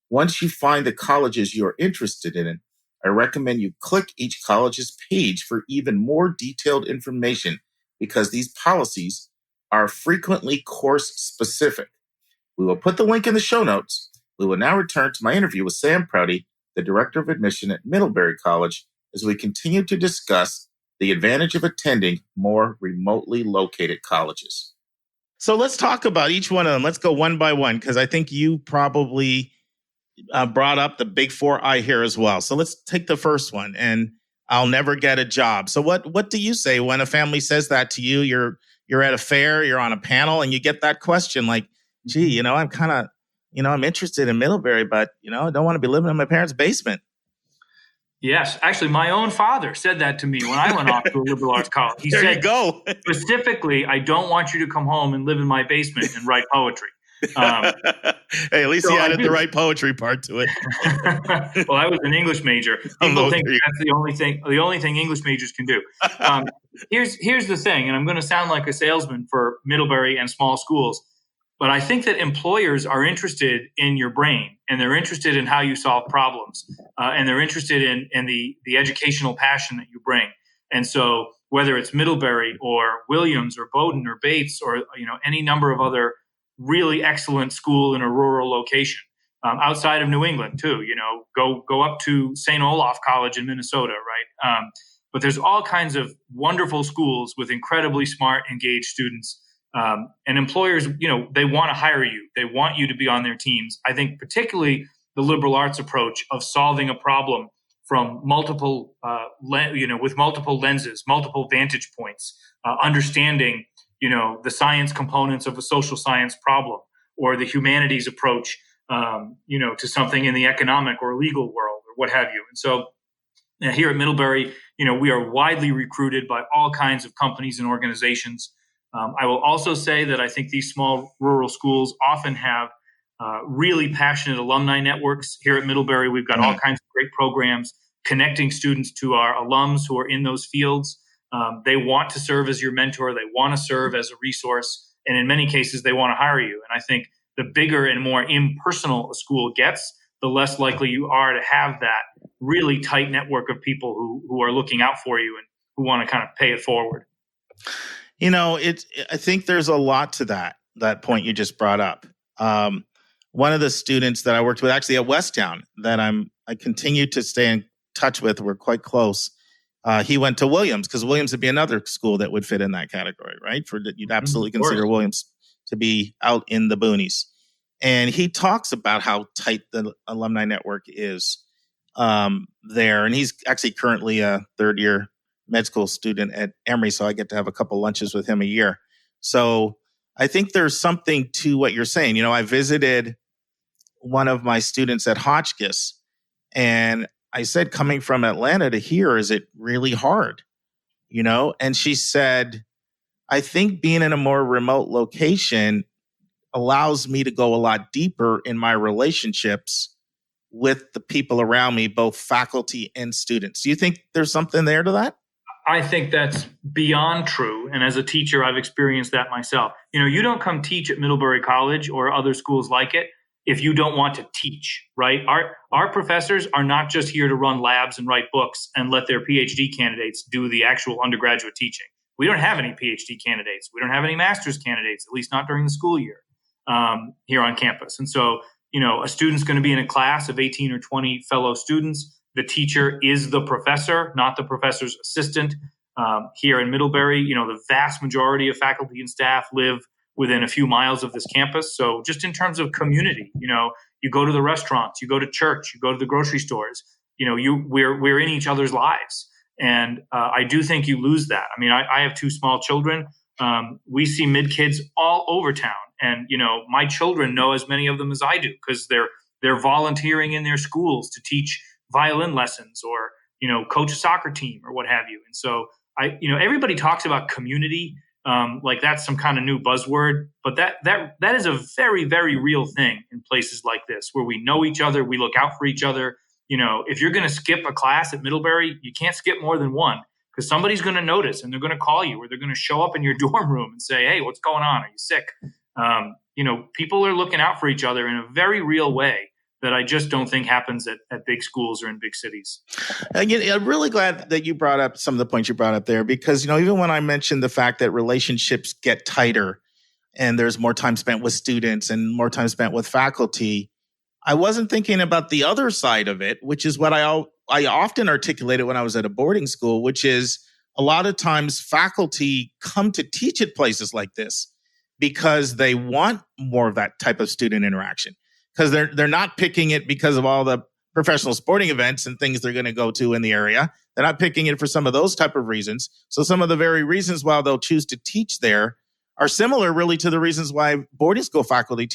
Once you find the colleges you're interested in, I recommend you click each college's page for even more detailed information, because these policies are frequently course specific. We will put the link in the show notes. We will now return to my interview with Sam Prouty, the Director of Admission at Middlebury College, as we continue to discuss the advantage of attending more remotely located colleges. So let's talk about each one of them. Let's go one by one, because I think you probably brought up the big four I hear as well. So let's take the first one, and I'll never get a job. So what do you say when a family says that to you? You're at a fair, you're on a panel, and you get that question like, gee, I'm kind of, I'm interested in Middlebury, but, I don't want to be living in my parents' basement. Yes. Actually, my own father said that to me when I went off to a liberal arts college. He there said, you go. Specifically, I don't want you to come home and live in my basement and write poetry. Hey, at least he added the right poetry part to it. Well, I was an English major. People think that's the only thing English majors can do. Here's the thing, and I'm going to sound like a salesman for Middlebury and small schools, but I think that employers are interested in your brain, and they're interested in how you solve problems, and they're interested in the educational passion that you bring. And so whether it's Middlebury or Williams or Bowdoin or Bates or any number of other really excellent school in a rural location, outside of New England too, go up to St. Olaf College in Minnesota, right? But there's all kinds of wonderful schools with incredibly smart, engaged students. And employers, they want to hire you. They want you to be on their teams. I think particularly the liberal arts approach of solving a problem from multiple, with multiple lenses, multiple vantage points, understanding, the science components of a social science problem, or the humanities approach, to something in the economic or legal world, or what have you. And so here at Middlebury, we are widely recruited by all kinds of companies and organizations. I will also say that I think these small rural schools often have really passionate alumni networks. Here at Middlebury, we've got all kinds of great programs connecting students to our alums who are in those fields. They want to serve as your mentor. They want to serve as a resource. And in many cases, they want to hire you. And I think the bigger and more impersonal a school gets, the less likely you are to have that really tight network of people who are looking out for you and who want to kind of pay it forward. I think there's a lot to that point you just brought up. One of the students that I worked with actually at Westtown that I continue to stay in touch with, we're quite close. He went to Williams, because Williams would be another school that would fit in that category, right? You'd absolutely consider Williams to be out in the boonies. And he talks about how tight the alumni network is there. And he's actually currently a third-year med school student at Emory, so I get to have a couple lunches with him a year. So I think there's something to what you're saying. I visited one of my students at Hotchkiss, and I said, coming from Atlanta to here, is it really hard? And she said, I think being in a more remote location allows me to go a lot deeper in my relationships with the people around me, both faculty and students. Do you think there's something there to that? I think that's beyond true. And as a teacher, I've experienced that myself. You don't come teach at Middlebury College or other schools like it if you don't want to teach, right? Our professors are not just here to run labs and write books and let their PhD candidates do the actual undergraduate teaching. We don't have any PhD candidates. We don't have any master's candidates, at least not during the school year here on campus. And so, a student's going to be in a class of 18 or 20 fellow students. The teacher is the professor, not the professor's assistant. Here in Middlebury, the vast majority of faculty and staff live within a few miles of this campus. So just in terms of community, you go to the restaurants, you go to church, you go to the grocery stores, we're in each other's lives. And I do think you lose that. I mean, I have two small children. We see mid kids all over town. And, my children know as many of them as I do because they're volunteering in their schools to teach violin lessons or, coach a soccer team or what have you. And so everybody talks about community like that's some kind of new buzzword, but that is a very, very real thing in places like this where we know each other, we look out for each other. If you're going to skip a class at Middlebury, you can't skip more than one because somebody's going to notice and they're going to call you or they're going to show up in your dorm room and say, hey, what's going on? Are you sick? People are looking out for each other in a very real way that I just don't think happens at big schools or in big cities. Again, I'm really glad that you brought up some of the points you brought up there because, even when I mentioned the fact that relationships get tighter and there's more time spent with students and more time spent with faculty, I wasn't thinking about the other side of it, which is what I often articulated when I was at a boarding school, which is a lot of times faculty come to teach at places like this because they want more of that type of student interaction. Because they're not picking it because of all the professional sporting events and things they're going to go to in the area. They're not picking it for some of those type of reasons. So some of the very reasons why they'll choose to teach there are similar really to the reasons why boarding school faculty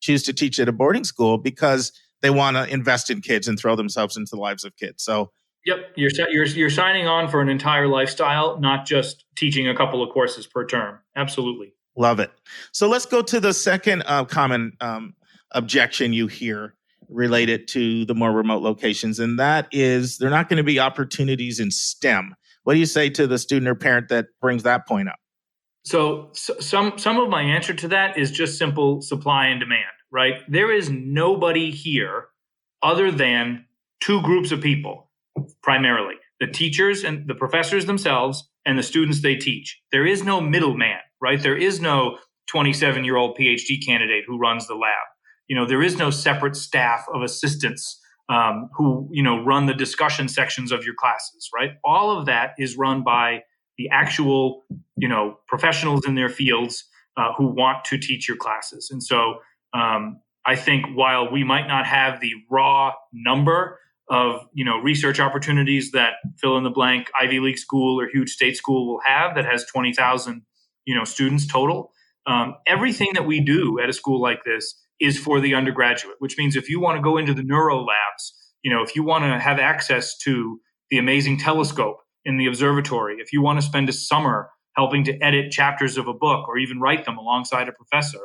choose to teach at a boarding school because they want to invest in kids and throw themselves into the lives of kids. So yep, you're signing on for an entire lifestyle, not just teaching a couple of courses per term. Absolutely. Love it. So let's go to the second common objection you hear related to the more remote locations, and that is there are not going to be opportunities in STEM. What do you say to the student or parent that brings that point up? So some of my answer to that is just simple supply and demand, right? There is nobody here other than two groups of people, primarily the teachers and the professors themselves and the students they teach. There is no middleman, right? There is no 27-year-old PhD candidate who runs the lab. There is no separate staff of assistants who, run the discussion sections of your classes, right? All of that is run by the actual, professionals in their fields who want to teach your classes. And so I think while we might not have the raw number of, research opportunities that fill in the blank Ivy League school or huge state school will have that has 20,000, students total, everything that we do at a school like this is for the undergraduate, which means if you want to go into the neuro labs, if you want to have access to the amazing telescope in the observatory, if you want to spend a summer helping to edit chapters of a book or even write them alongside a professor,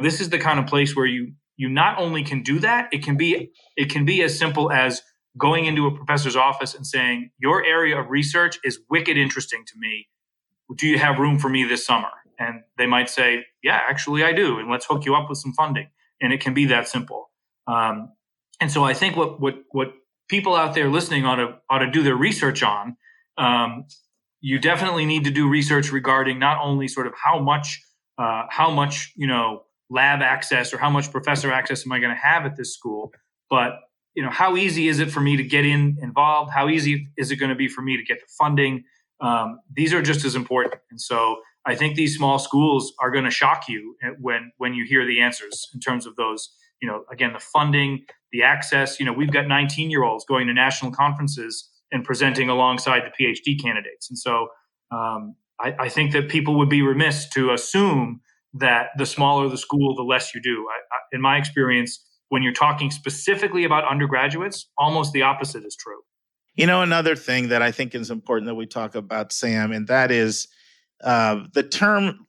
this is the kind of place where you not only can do that, it can be as simple as going into a professor's office and saying, your area of research is wicked interesting to me. Do you have room for me this summer? And they might say, yeah, actually I do. And let's hook you up with some funding. And it can be that simple. And so I think what people out there listening ought to do their research on, you definitely need to do research regarding not only sort of how much lab access or how much professor access am I going to have at this school, but how easy is it for me to get involved? How easy is it going to be for me to get the funding? These are just as important. And so I think these small schools are going to shock you when you hear the answers in terms of those, again, the funding, the access. We've got 19-year-olds going to national conferences and presenting alongside the PhD candidates. And so I think that people would be remiss to assume that the smaller the school, the less you do. In my experience, when you're talking specifically about undergraduates, almost the opposite is true. Another thing that I think is important that we talk about, Sam, and that is the term,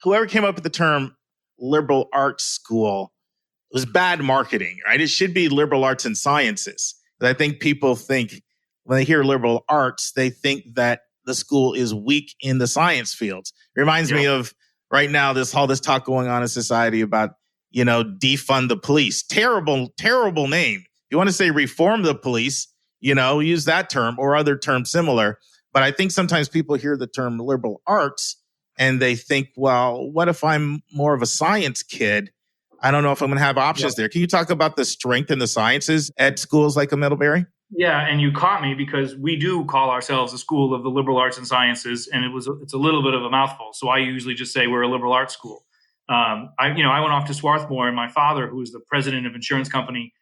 whoever came up with the term liberal arts school was bad marketing, right? It should be liberal arts and sciences. But I think people think when they hear liberal arts, they think that the school is weak in the science fields. It reminds me of right now, all this talk going on in society about, defund the police. Terrible, terrible name. You want to say reform the police, use that term or other terms similar. But I think sometimes people hear the term liberal arts and they think, well, what if I'm more of a science kid? I don't know if I'm going to have options there. Can you talk about the strength in the sciences at schools like a Middlebury? Yeah, and you caught me because we do call ourselves a school of the liberal arts and sciences, and it's a little bit of a mouthful. So I usually just say we're a liberal arts school. I went off to Swarthmore, and my father, who was the president of an insurance company,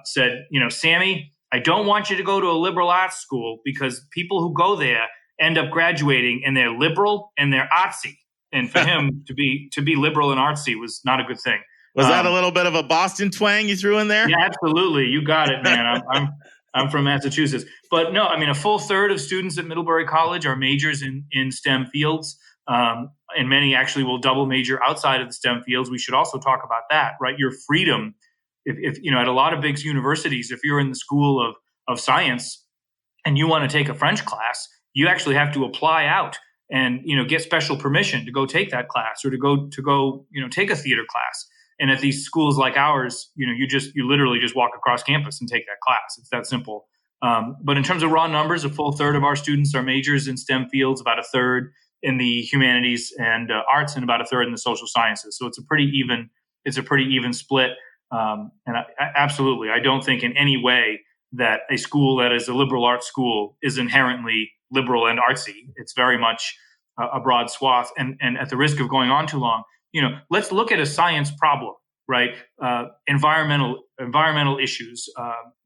said, Sammy, I don't want you to go to a liberal arts school because people who go there end up graduating and they're liberal and they're artsy. And for him to be liberal and artsy was not a good thing. Was that a little bit of a Boston twang you threw in there? Yeah, absolutely. You got it, man. I'm from Massachusetts. But no, a full third of students at Middlebury College are majors in STEM fields. And many actually will double major outside of the STEM fields. We should also talk about that, right? Your freedom, if at a lot of big universities, if you're in the school of science and you want to take a French class, you actually have to apply out and, get special permission to go take that class or to go take a theater class. And at these schools like ours, you literally just walk across campus and take that class. It's that simple. But in terms of raw numbers, a full third of our students are majors in STEM fields, about a third in the humanities and arts, and about a third in the social sciences. So it's a pretty even split. And absolutely, I don't think in any way that a school that is a liberal arts school is inherently liberal and artsy. It's very much a broad swath. And at the risk of going on too long, let's look at a science problem, right? Environmental issues,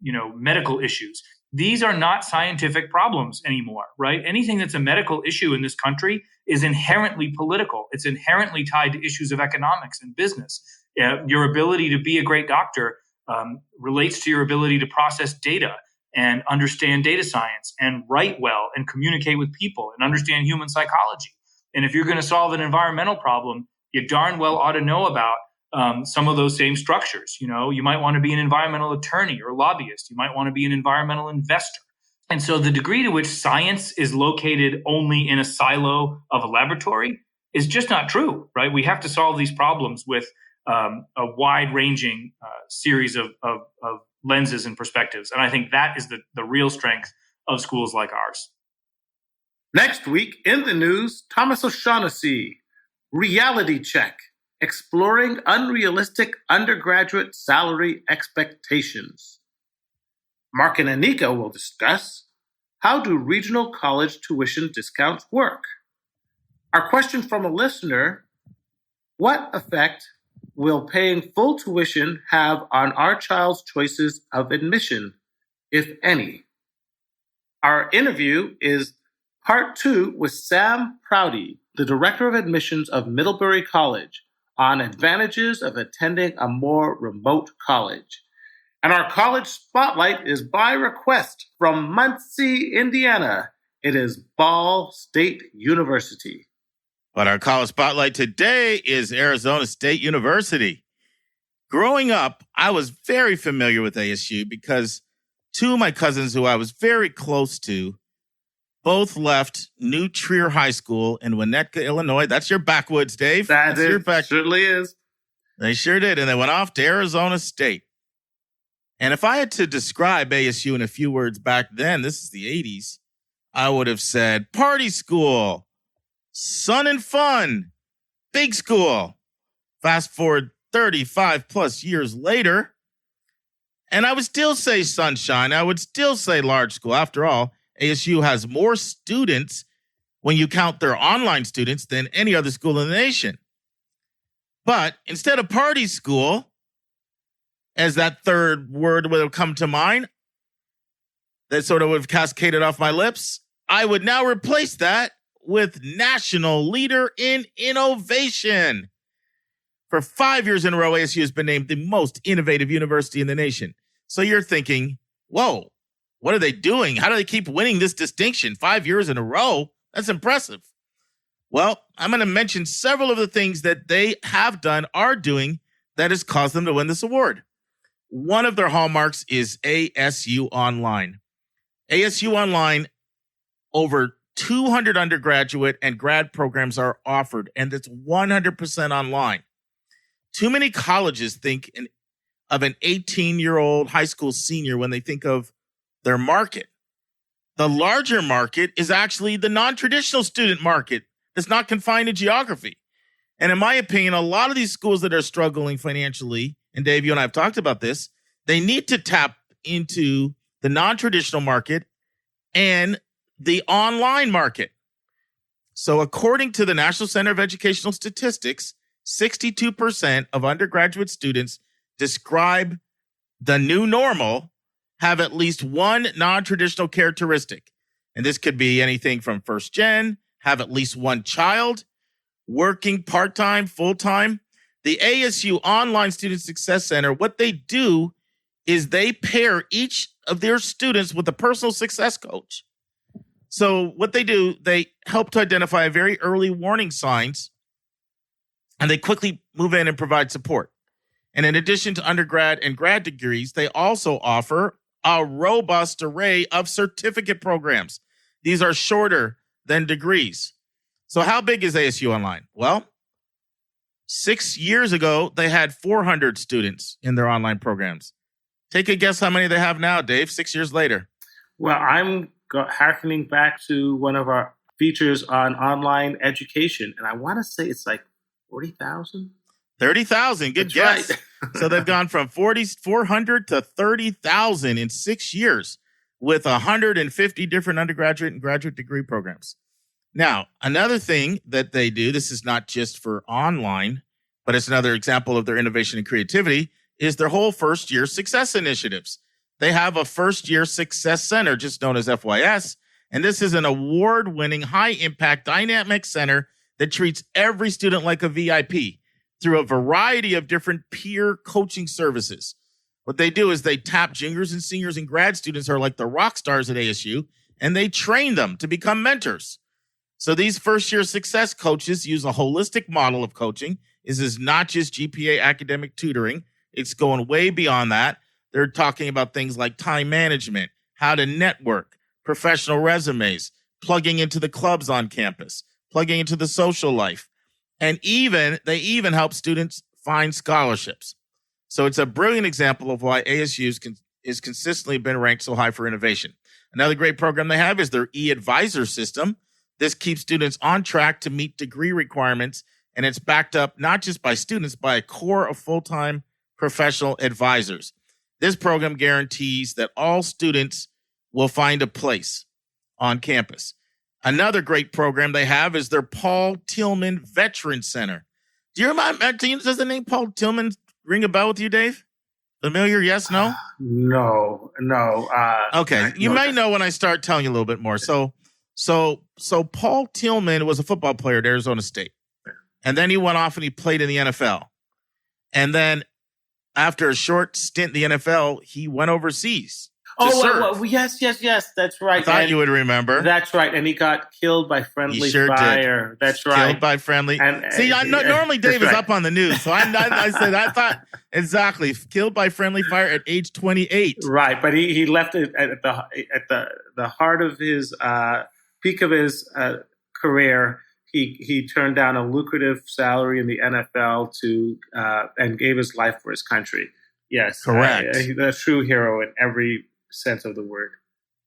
medical issues. These are not scientific problems anymore, right? Anything that's a medical issue in this country is inherently political. It's inherently tied to issues of economics and business. Your ability to be a great doctor relates to your ability to process data and understand data science and write well and communicate with people and understand human psychology. And if you're going to solve an environmental problem, you darn well ought to know about some of those same structures. You might want to be an environmental attorney or lobbyist. You might want to be an environmental investor. And so the degree to which science is located only in a silo of a laboratory is just not true, right? We have to solve these problems with a wide-ranging series of lenses and perspectives. And I think that is the real strength of schools like ours. Next week in the news, Thomas O'Shaughnessy, Reality Check, Exploring Unrealistic Undergraduate Salary Expectations. Mark and Anika will discuss, how do regional college tuition discounts work? Our question from a listener, what effect will paying full tuition have on our child's choices of admission, if any? Our interview is part 2 with Sam Prouty, the Director of Admissions of Middlebury College, on advantages of attending a more remote college. And our college spotlight is by request from Muncie, Indiana. It is Ball State University. But our college spotlight today is Arizona State University. Growing up, I was very familiar with ASU because two of my cousins who I was very close to both left New Trier High School in Winnetka, Illinois. That's your backwoods, Dave. That's your backwoods. Certainly is. They sure did. And they went off to Arizona State. And if I had to describe ASU in a few words back then, this is the 80s, I would have said party school, sun and fun, big school. Fast forward 35 plus years later, and I would still say sunshine. I would still say large school. After all, ASU has more students when you count their online students than any other school in the nation. But instead of party school, as that third word would have come to mind, that sort of would have cascaded off my lips, I would now replace that with national leader in innovation. For 5 years in a row, ASU has been named the most innovative university in the nation. So you're thinking, whoa, what are they doing? How do they keep winning this distinction 5 years in a row? That's impressive. Well, I'm going to mention several of the things that they have done, are doing, that has caused them to win this award. One of their hallmarks is ASU Online. ASU Online, over 200 undergraduate and grad programs are offered, and it's 100% online. Too many colleges think of an 18-year-old high school senior when they think of their market. The larger market is actually the non-traditional student market that's not confined to geography. And in my opinion, a lot of these schools that are struggling financially, and Dave, you and I have talked about this, they need to tap into the non-traditional market, and the online market. So according to the National Center of Educational Statistics, 62% of undergraduate students describe the new normal have at least one non-traditional characteristic. And this could be anything from first gen, have at least one child, working part-time, full-time. The ASU Online Student Success Center, what they do is they pair each of their students with a personal success coach. So what they do, they help to identify very early warning signs, and they quickly move in and provide support. And in addition to undergrad and grad degrees, they also offer a robust array of certificate programs. These are shorter than degrees. So how big is ASU Online? Well, 6 years ago, they had 400 students in their online programs. Take a guess how many they have now, Dave, 6 years later. Well, I'm hearkening back to one of our features on online education, and I want to say it's like 40,000. 30,000. Good guess. Right. So they've gone from 400 to 30,000 in 6 years with 150 different undergraduate and graduate degree programs. Now, another thing that they do, this is not just for online, but it's another example of their innovation and creativity, is their whole first-year success initiatives. They have a first-year success center, just known as FYS, and this is an award-winning, high-impact, dynamic center that treats every student like a VIP through a variety of different peer coaching services. What they do is they tap juniors and seniors and grad students who are like the rock stars at ASU, and they train them to become mentors. So these first-year success coaches use a holistic model of coaching. This is not just GPA academic tutoring. It's going way beyond that. They're talking about things like time management, how to network, professional resumes, plugging into the clubs on campus, plugging into the social life. And they even help students find scholarships. So it's a brilliant example of why ASU is consistently been ranked so high for innovation. Another great program they have is their e-advisor system. This keeps students on track to meet degree requirements, and it's backed up not just by students, by a core of full-time professional advisors. This program guarantees that all students will find a place on campus. Another great program they have is their Paul Tillman Veteran Center. Do you remember, does the name Paul Tillman ring a bell with you, Dave? Familiar? Yes, no? No. Okay. You may know when I start telling you a little bit more. So Paul Tillman was a football player at Arizona State. And then he went off and he played in the NFL. And then after a short stint in the NFL, he went overseas. Yes, that's right. I thought you would remember. That's right. And he got killed by friendly fire. Did. That's right. Killed by friendly. Normally Dave is up on the news. So I thought exactly killed by friendly fire at age 28. Right. But he left it at the heart of his peak of his career. He turned down a lucrative salary in the NFL and gave his life for his country. Yes. Correct. He's a true hero in every sense of the word.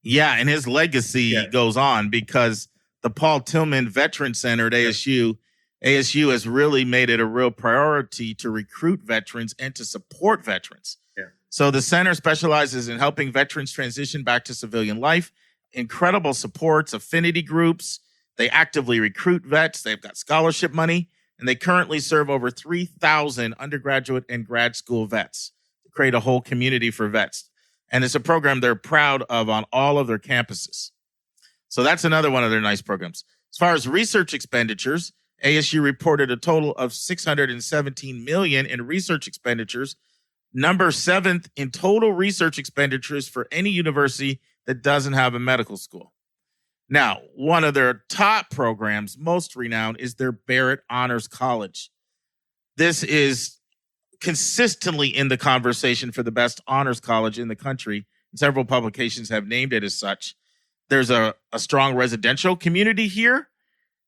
Yeah, and his legacy goes on because the Paul Tillman Veteran Center at ASU has really made it a real priority to recruit veterans and to support veterans. Yeah. So the center specializes in helping veterans transition back to civilian life, incredible supports, affinity groups. They actively recruit vets. They've got scholarship money, and they currently serve over 3,000 undergraduate and grad school vets to create a whole community for vets. And it's a program they're proud of on all of their campuses. So that's another one of their nice programs. As far as research expenditures, ASU reported a total of $617 million in research expenditures, number 7th in total research expenditures for any university that doesn't have a medical school. Now, one of their top programs, most renowned, is their Barrett Honors College. This is consistently in the conversation for the best honors college in the country. Several publications have named it as such. There's a strong residential community here.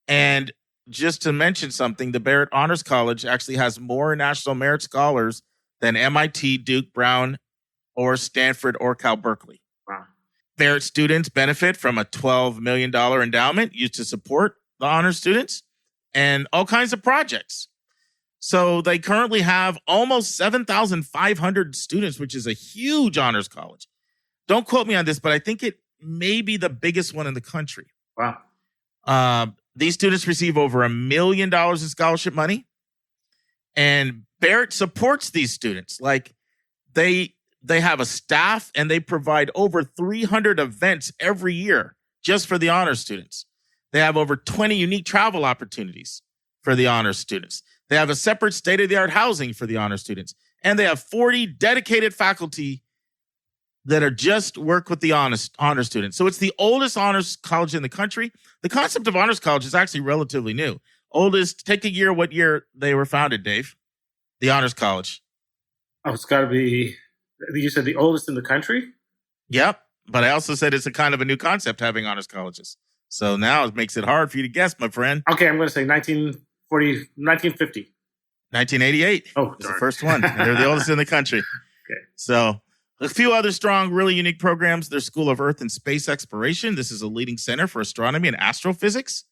And just to mention something, the Barrett Honors College actually has more National Merit Scholars than MIT, Duke, Brown, or Stanford, or Cal Berkeley. Wow. Barrett students benefit from a $12 million endowment used to support the honors students and all kinds of projects. So they currently have almost 7,500 students, which is a huge honors college. don't quote me on this, but I think it may be the biggest one in the country. Wow. These students receive over $1 million in scholarship money. And Barrett supports these students. Like they have a staff and they provide over 300 events every year just for the honors students. They have over 20 unique travel opportunities for the honors students. They have a separate state-of-the-art housing for the honors students. And they have 40 dedicated faculty that are just work with the honors students. So it's the oldest honors college in the country. The concept of honors college is actually relatively new. Oldest, take a year, what year they were founded, Dave? The honors college. Oh, it's got to be, you said the oldest in the country? Yep. But I also said it's a kind of a new concept having honors colleges. So now it makes it hard for you to guess, my friend. Okay, I'm going to say 1950. 1988 Oh, was the first one. And they're the oldest in the country. Okay. So a few other strong, really unique programs. Their School of Earth and Space Exploration. This is a leading center for astronomy and astrophysics.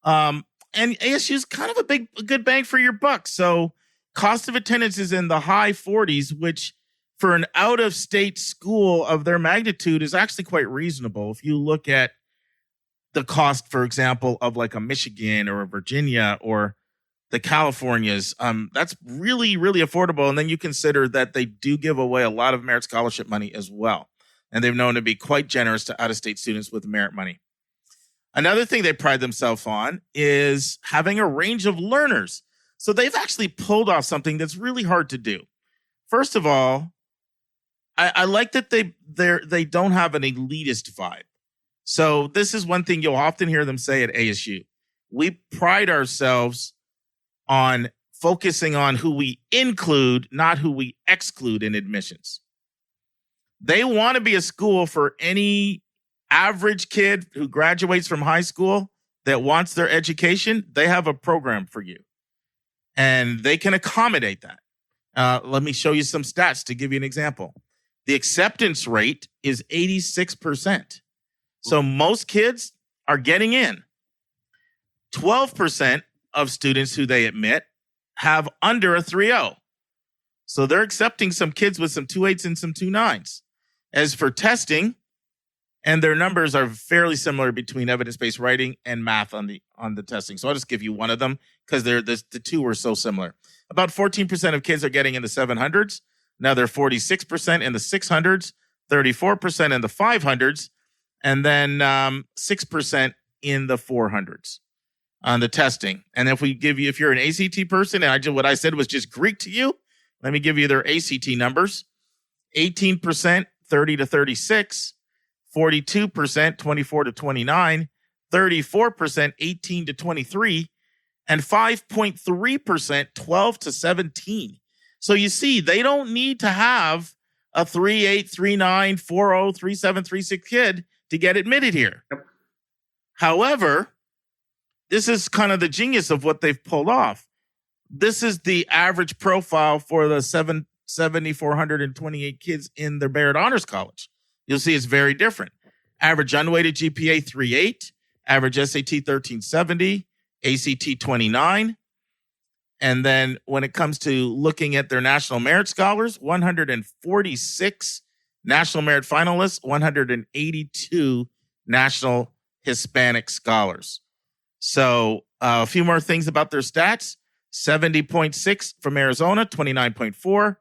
And ASU is kind of a good bang for your buck. So cost of attendance is in the high 40s, which for an out-of-state school of their magnitude is actually quite reasonable. If you look at the cost, for example, of like a Michigan or a Virginia or the Californias, that's really, really affordable. And then you consider that they do give away a lot of merit scholarship money as well. And they've known to be quite generous to out-of-state students with merit money. Another thing they pride themselves on is having a range of learners. So they've actually pulled off something that's really hard to do. First of all, I like that they don't have an elitist vibe. So this is one thing you'll often hear them say at ASU. We pride ourselves on focusing on who we include, not who we exclude in admissions. They want to be a school for any average kid who graduates from high school that wants their education. They have a program for you, and they can accommodate that. Let me show you some stats to give you an example. The acceptance rate is 86%. So most kids are getting in. 12% of students who they admit have under a 3.0. So they're accepting some kids with some 2.8s and some 2.9s. As for testing, and their numbers are fairly similar between evidence-based writing and math on the testing. So I'll just give you one of them because the two are so similar. About 14% of kids are getting in the 700s. Now they're 46% in the 600s, 34% in the 500s, and then 6% in the 400s on the testing. And if you're an ACT person, and what I said was just Greek to you, let me give you their ACT numbers. 18%, 30 to 36, 42%, 24 to 29, 34%, 18 to 23, and 5.3%, 12 to 17. So you see, they don't need to have a 3.8, 3.9, 4.0, 3.7, 3.6 kid to get admitted here. Yep. However, this is kind of the genius of what they've pulled off. This is the average profile for the 7,428 kids in their Barrett Honors College. You'll see it's very different. Average unweighted GPA 3.8, average SAT 1370, ACT 29. And then when it comes to looking at their national merit scholars, 146 national merit finalists, 182 national Hispanic scholars. So a few more things about their stats. 70.6 from Arizona, 29.4.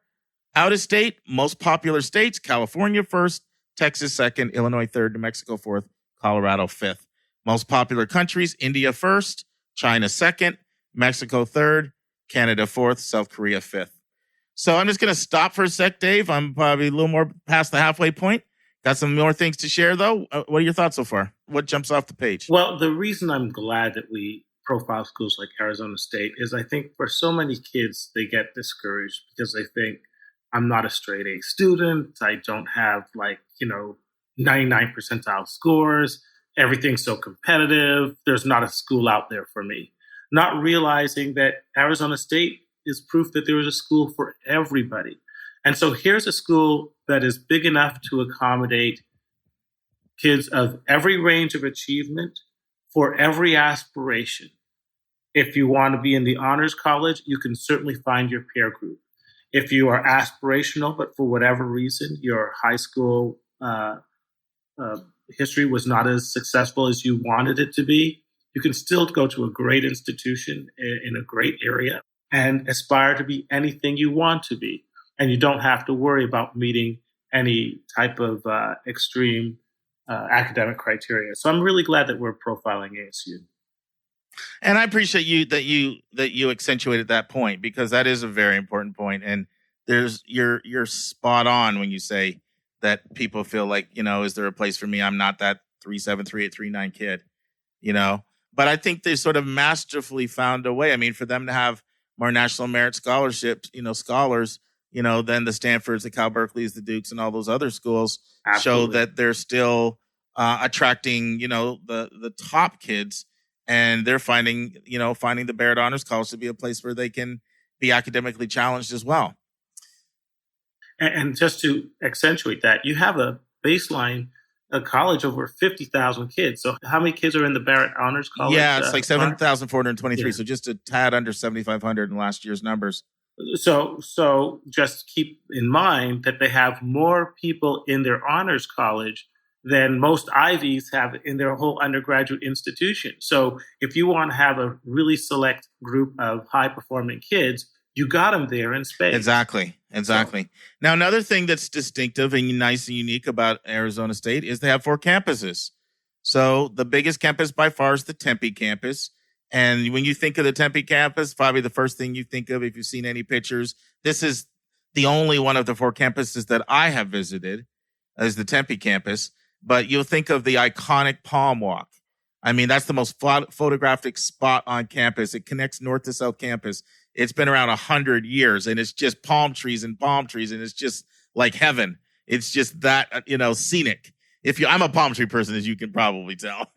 Out of state, most popular states, California first, Texas second, Illinois third, New Mexico fourth, Colorado fifth. Most popular countries, India first, China second, Mexico third, Canada fourth, South Korea fifth. So I'm just going to stop for a sec, Dave. I'm probably a little more past the halfway point. Got some more things to share, though. What are your thoughts so far? What jumps off the page? Well, the reason I'm glad that we profile schools like Arizona State is I think for so many kids, they get discouraged because they think I'm not a straight A student. I don't have 99 percentile scores. Everything's so competitive. There's not a school out there for me. Not realizing that Arizona State is proof that there is a school for everybody. And so here's a school that is big enough to accommodate kids of every range of achievement for every aspiration. If you want to be in the honors college, you can certainly find your peer group. If you are aspirational, but for whatever reason, your high school history was not as successful as you wanted it to be, you can still go to a great institution in a great area and aspire to be anything you want to be. And you don't have to worry about meeting any type of extreme academic criteria. So I'm really glad that we're profiling ASU. And I appreciate that you accentuated that point, because that is a very important point. And you're spot on when you say that people feel like, is there a place for me? I'm not that 3.7, 3.8, 3.9 kid, But I think they sort of masterfully found a way. I mean, for them to have more national merit scholarships, scholars, than the Stanfords, the Cal Berkeleys, the Dukes, and all those other schools. Absolutely. Show that they're still attracting, the top kids, and they're finding the Barrett Honors College to be a place where they can be academically challenged as well. And just to accentuate that, you have a baseline college over 50,000 kids. So how many kids are in the Barrett Honors College? Yeah, it's like 7,423. Yeah. So just a tad under 7,500 in last year's numbers. So just keep in mind that they have more people in their honors college than most Ivies have in their whole undergraduate institution. So if you want to have a really select group of high-performing kids, you got them there in spades. Exactly. So, now, another thing that's distinctive and nice and unique about Arizona State is they have 4 campuses. So the biggest campus by far is the Tempe campus. And when you think of the Tempe campus, probably the first thing you think of, if you've seen any pictures, this is the only one of the 4 campuses that I have visited, is the Tempe campus. But you'll think of the iconic Palm Walk. I mean, that's the most photographic spot on campus. It connects north to south campus. It's been around 100 years, and it's just palm trees, and it's just like heaven. It's just that, scenic. I'm a palm tree person, as you can probably tell.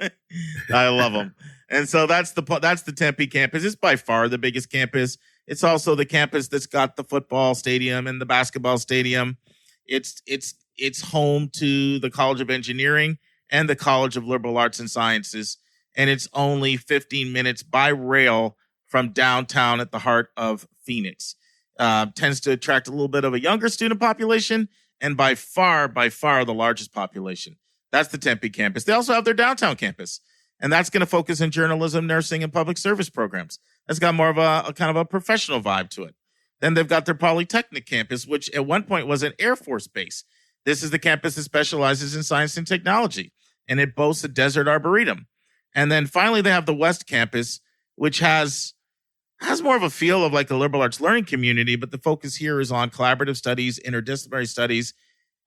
I love them. And so that's the Tempe campus. It's by far the biggest campus. It's also the campus that's got the football stadium and the basketball stadium. It's home to the College of Engineering and the College of Liberal Arts and Sciences. And it's only 15 minutes by rail from downtown at the heart of Phoenix. Tends to attract a little bit of a younger student population, and by far the largest population. That's the Tempe campus. They also have their downtown campus, and that's going to focus on journalism, nursing, and public service programs. That's got more of a kind of a professional vibe to it. Then they've got their Polytechnic campus, which at one point was an Air Force base. This is the campus that specializes in science and technology, and it boasts a desert arboretum. And then finally, they have the West campus, which has more of a feel of like a liberal arts learning community, but the focus here is on collaborative studies, interdisciplinary studies.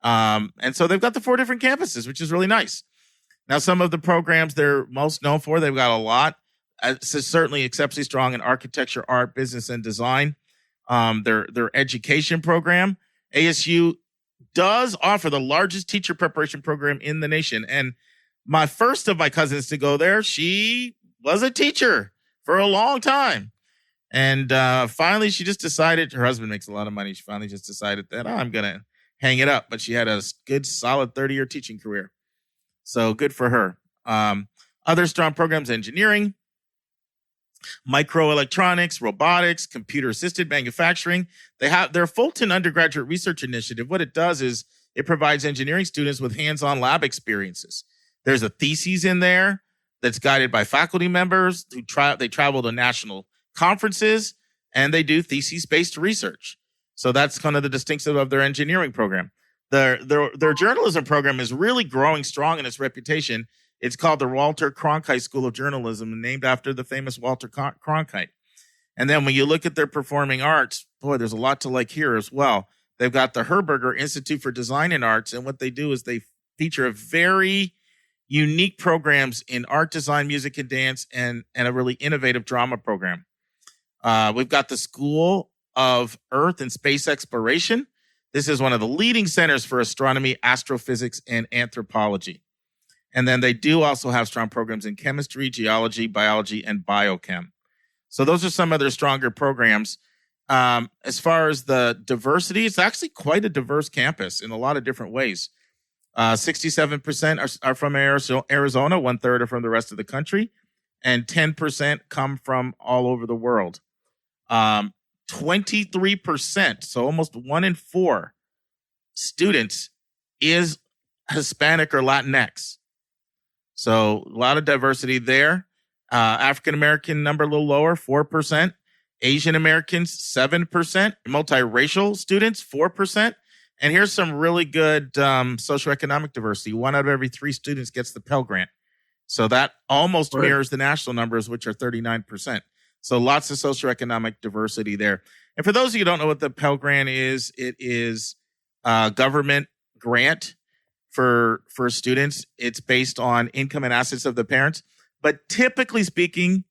And so they've got the 4 different campuses, which is really nice. Now, some of the programs they're most known for, they've got a lot. It's certainly exceptionally strong in architecture, art, business, and design. Their education program, ASU does offer the largest teacher preparation program in the nation. And my first of my cousins to go there, she was a teacher for a long time. And finally, she just decided, her husband makes a lot of money. She finally just decided that I'm going to hang it up. But she had a good, solid 30-year teaching career. So good for her. Other strong programs, engineering, microelectronics, robotics, computer-assisted manufacturing. They have their Fulton Undergraduate Research Initiative. What it does is it provides engineering students with hands-on lab experiences. There's a thesis in there that's guided by faculty members who they travel to national conferences, and they do thesis-based research. So that's kind of the distinctive of their engineering program. Their journalism program is really growing strong in its reputation. It's called the Walter Cronkite School of Journalism, named after the famous Walter Cronkite. And then when you look at their performing arts, boy, there's a lot to like here as well. They've got the Herberger Institute for Design and Arts, and what they do is they feature a very unique programs in art, design, music, and dance, and a really innovative drama program. We've got the School of Earth and Space Exploration. This is one of the leading centers for astronomy, astrophysics, and anthropology. And then they do also have strong programs in chemistry, geology, biology, and biochem. So those are some of their stronger programs. As far as the diversity, it's actually quite a diverse campus in a lot of different ways. 67% are from Arizona, 1/3 are from the rest of the country, and 10% come from all over the world. 23%, so almost 1 in 4 students Hispanic or Latinx. So a lot of diversity there. African American number a little lower, 4%. Asian Americans, 7%. Multiracial students, 4%. And here's some really good socioeconomic diversity. 1 out of every 3 students gets the Pell Grant. So that almost mirrors the national numbers, which are 39%. So lots of socioeconomic diversity there. And for those of you who don't know what the Pell Grant is, it is a government grant for students. It's based on income and assets of the parents. But typically speaking,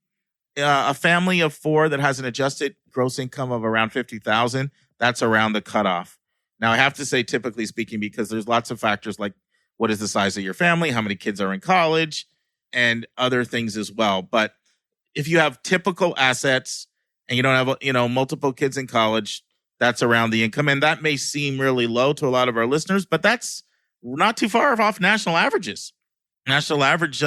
a family of 4 that has an adjusted gross income of around $50,000, that's around the cutoff. Now, I have to say typically speaking, because there's lots of factors like what is the size of your family, how many kids are in college, and other things as well. But if you have typical assets and you don't have, multiple kids in college, that's around the income. And that may seem really low to a lot of our listeners, but that's not too far off national averages. National average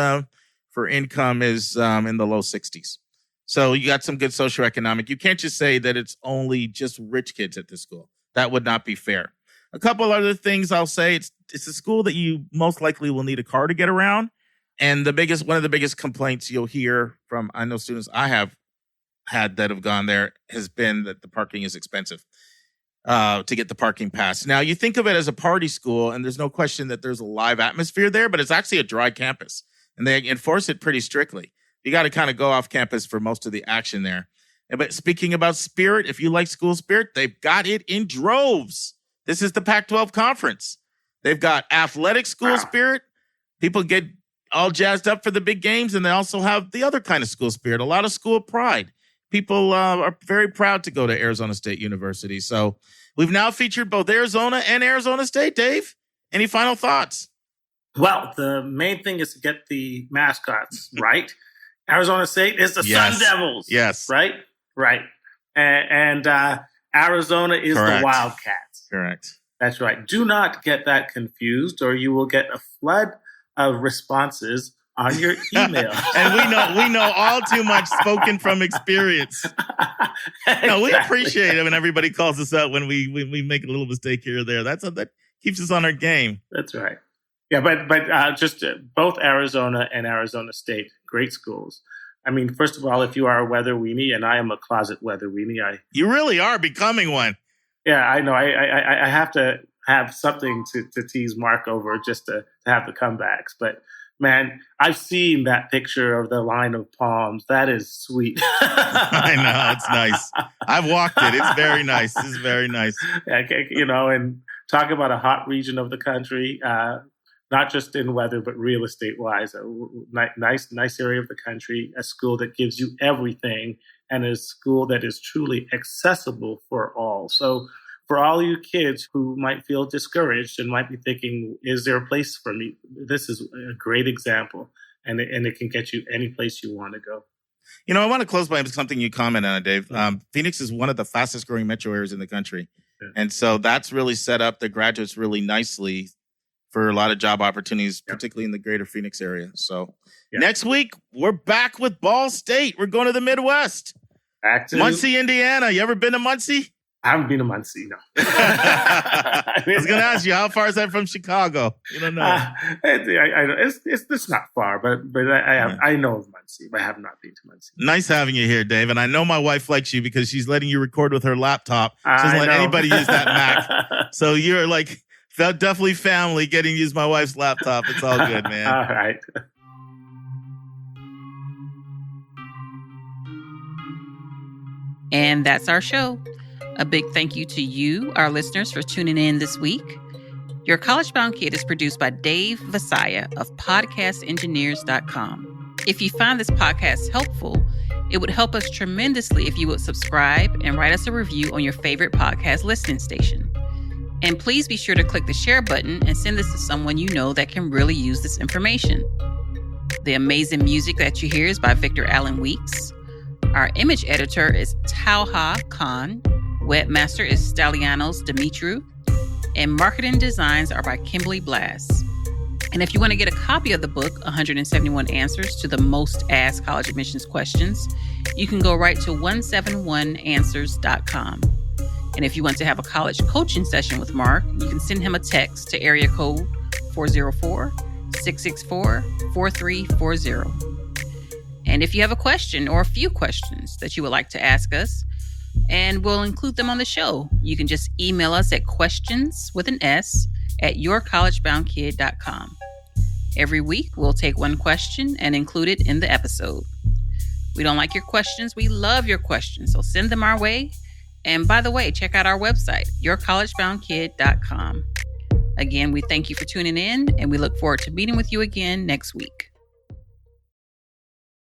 for income is in the low 60s. So you got some good socioeconomic. You can't just say that it's only just rich kids at this school. That would not be fair. A couple other things I'll say. It's a school that you most likely will need a car to get around. And one of the biggest complaints you'll hear from, I know students I have had that have gone there, has been that the parking is expensive to get the parking pass. Now, you think of it as a party school, and there's no question that there's a live atmosphere there, but it's actually a dry campus, and they enforce it pretty strictly. You got to kind of go off campus for most of the action there. But speaking about spirit, if you like school spirit, they've got it in droves. This is the Pac-12 conference. They've got athletic school spirit. People get all jazzed up for the big games, and they also have the other kind of school spirit, a lot of school pride. People are very proud to go to Arizona State University. So we've now featured both Arizona and Arizona State. Dave, any final thoughts? Well, the main thing is to get the mascots right. Arizona State is the Sun Devils. Yes. Right? Right. And Arizona is the Wildcats. Correct. That's right. Do not get that confused, or you will get a flood of responses on your email. And we know all too much, spoken from experience. Exactly. No, we appreciate it when everybody calls us out when we make a little mistake here or there. That keeps us on our game. That's right. Yeah, but just both Arizona and Arizona State, great schools. I mean, first of all, if you are a weather weenie, and I am a closet weather weenie, you really are becoming one. Yeah, I know. I have to have something to tease Mark over just to have the comebacks. But man, I've seen that picture of the line of palms. That is sweet. I know, it's nice. I've walked it. It's very nice. It's very nice. And talk about a hot region of the country. Not just in weather, but real estate wise, a nice area of the country, a school that gives you everything, and a school that is truly accessible for all. So for all you kids who might feel discouraged and might be thinking, is there a place for me? This is a great example, and it can get you any place you want to go. I want to close by something you commented on, Dave. Phoenix is one of the fastest growing metro areas in the country. Yeah. And so that's really set up the graduates really nicely for a lot of job opportunities, particularly in the greater Phoenix area. So next week, we're back with Ball State. We're going to the Midwest. Back to Muncie, Indiana. You ever been to Muncie? I haven't been to Muncie, no. I was going to ask you, how far is that from Chicago? You don't know. It's not far, but I know of Muncie, but I have not been to Muncie. Nice having you here, Dave. And I know my wife likes you because she's letting you record with her laptop. She doesn't let anybody use that Mac. So you're like... definitely family getting to use my wife's laptop. It's all good, man. All right. And that's our show. A big thank you to you, our listeners, for tuning in this week. Your College Bound Kid is produced by Dave Vasaya of podcastengineers.com. If you find this podcast helpful, it would help us tremendously if you would subscribe and write us a review on your favorite podcast listening station. And please be sure to click the share button and send this to someone you know that can really use this information. The amazing music that you hear is by Victor Allen Weeks. Our image editor is Tauha Khan. Webmaster is Stalianos Dimitru. And marketing designs are by Kimberly Blass. And if you want to get a copy of the book, 171 Answers to the Most Asked College Admissions Questions, you can go right to 171answers.com. And if you want to have a college coaching session with Mark, you can send him a text to area code 404-664-4340. And if you have a question or a few questions that you would like to ask us, and we'll include them on the show, you can just email us at questions@yourcollegeboundkid.com. Every week, we'll take one question and include it in the episode. We don't like your questions. We love your questions. So send them our way. And by the way, check out our website, yourcollegeboundkid.com. Again, we thank you for tuning in, and we look forward to meeting with you again next week.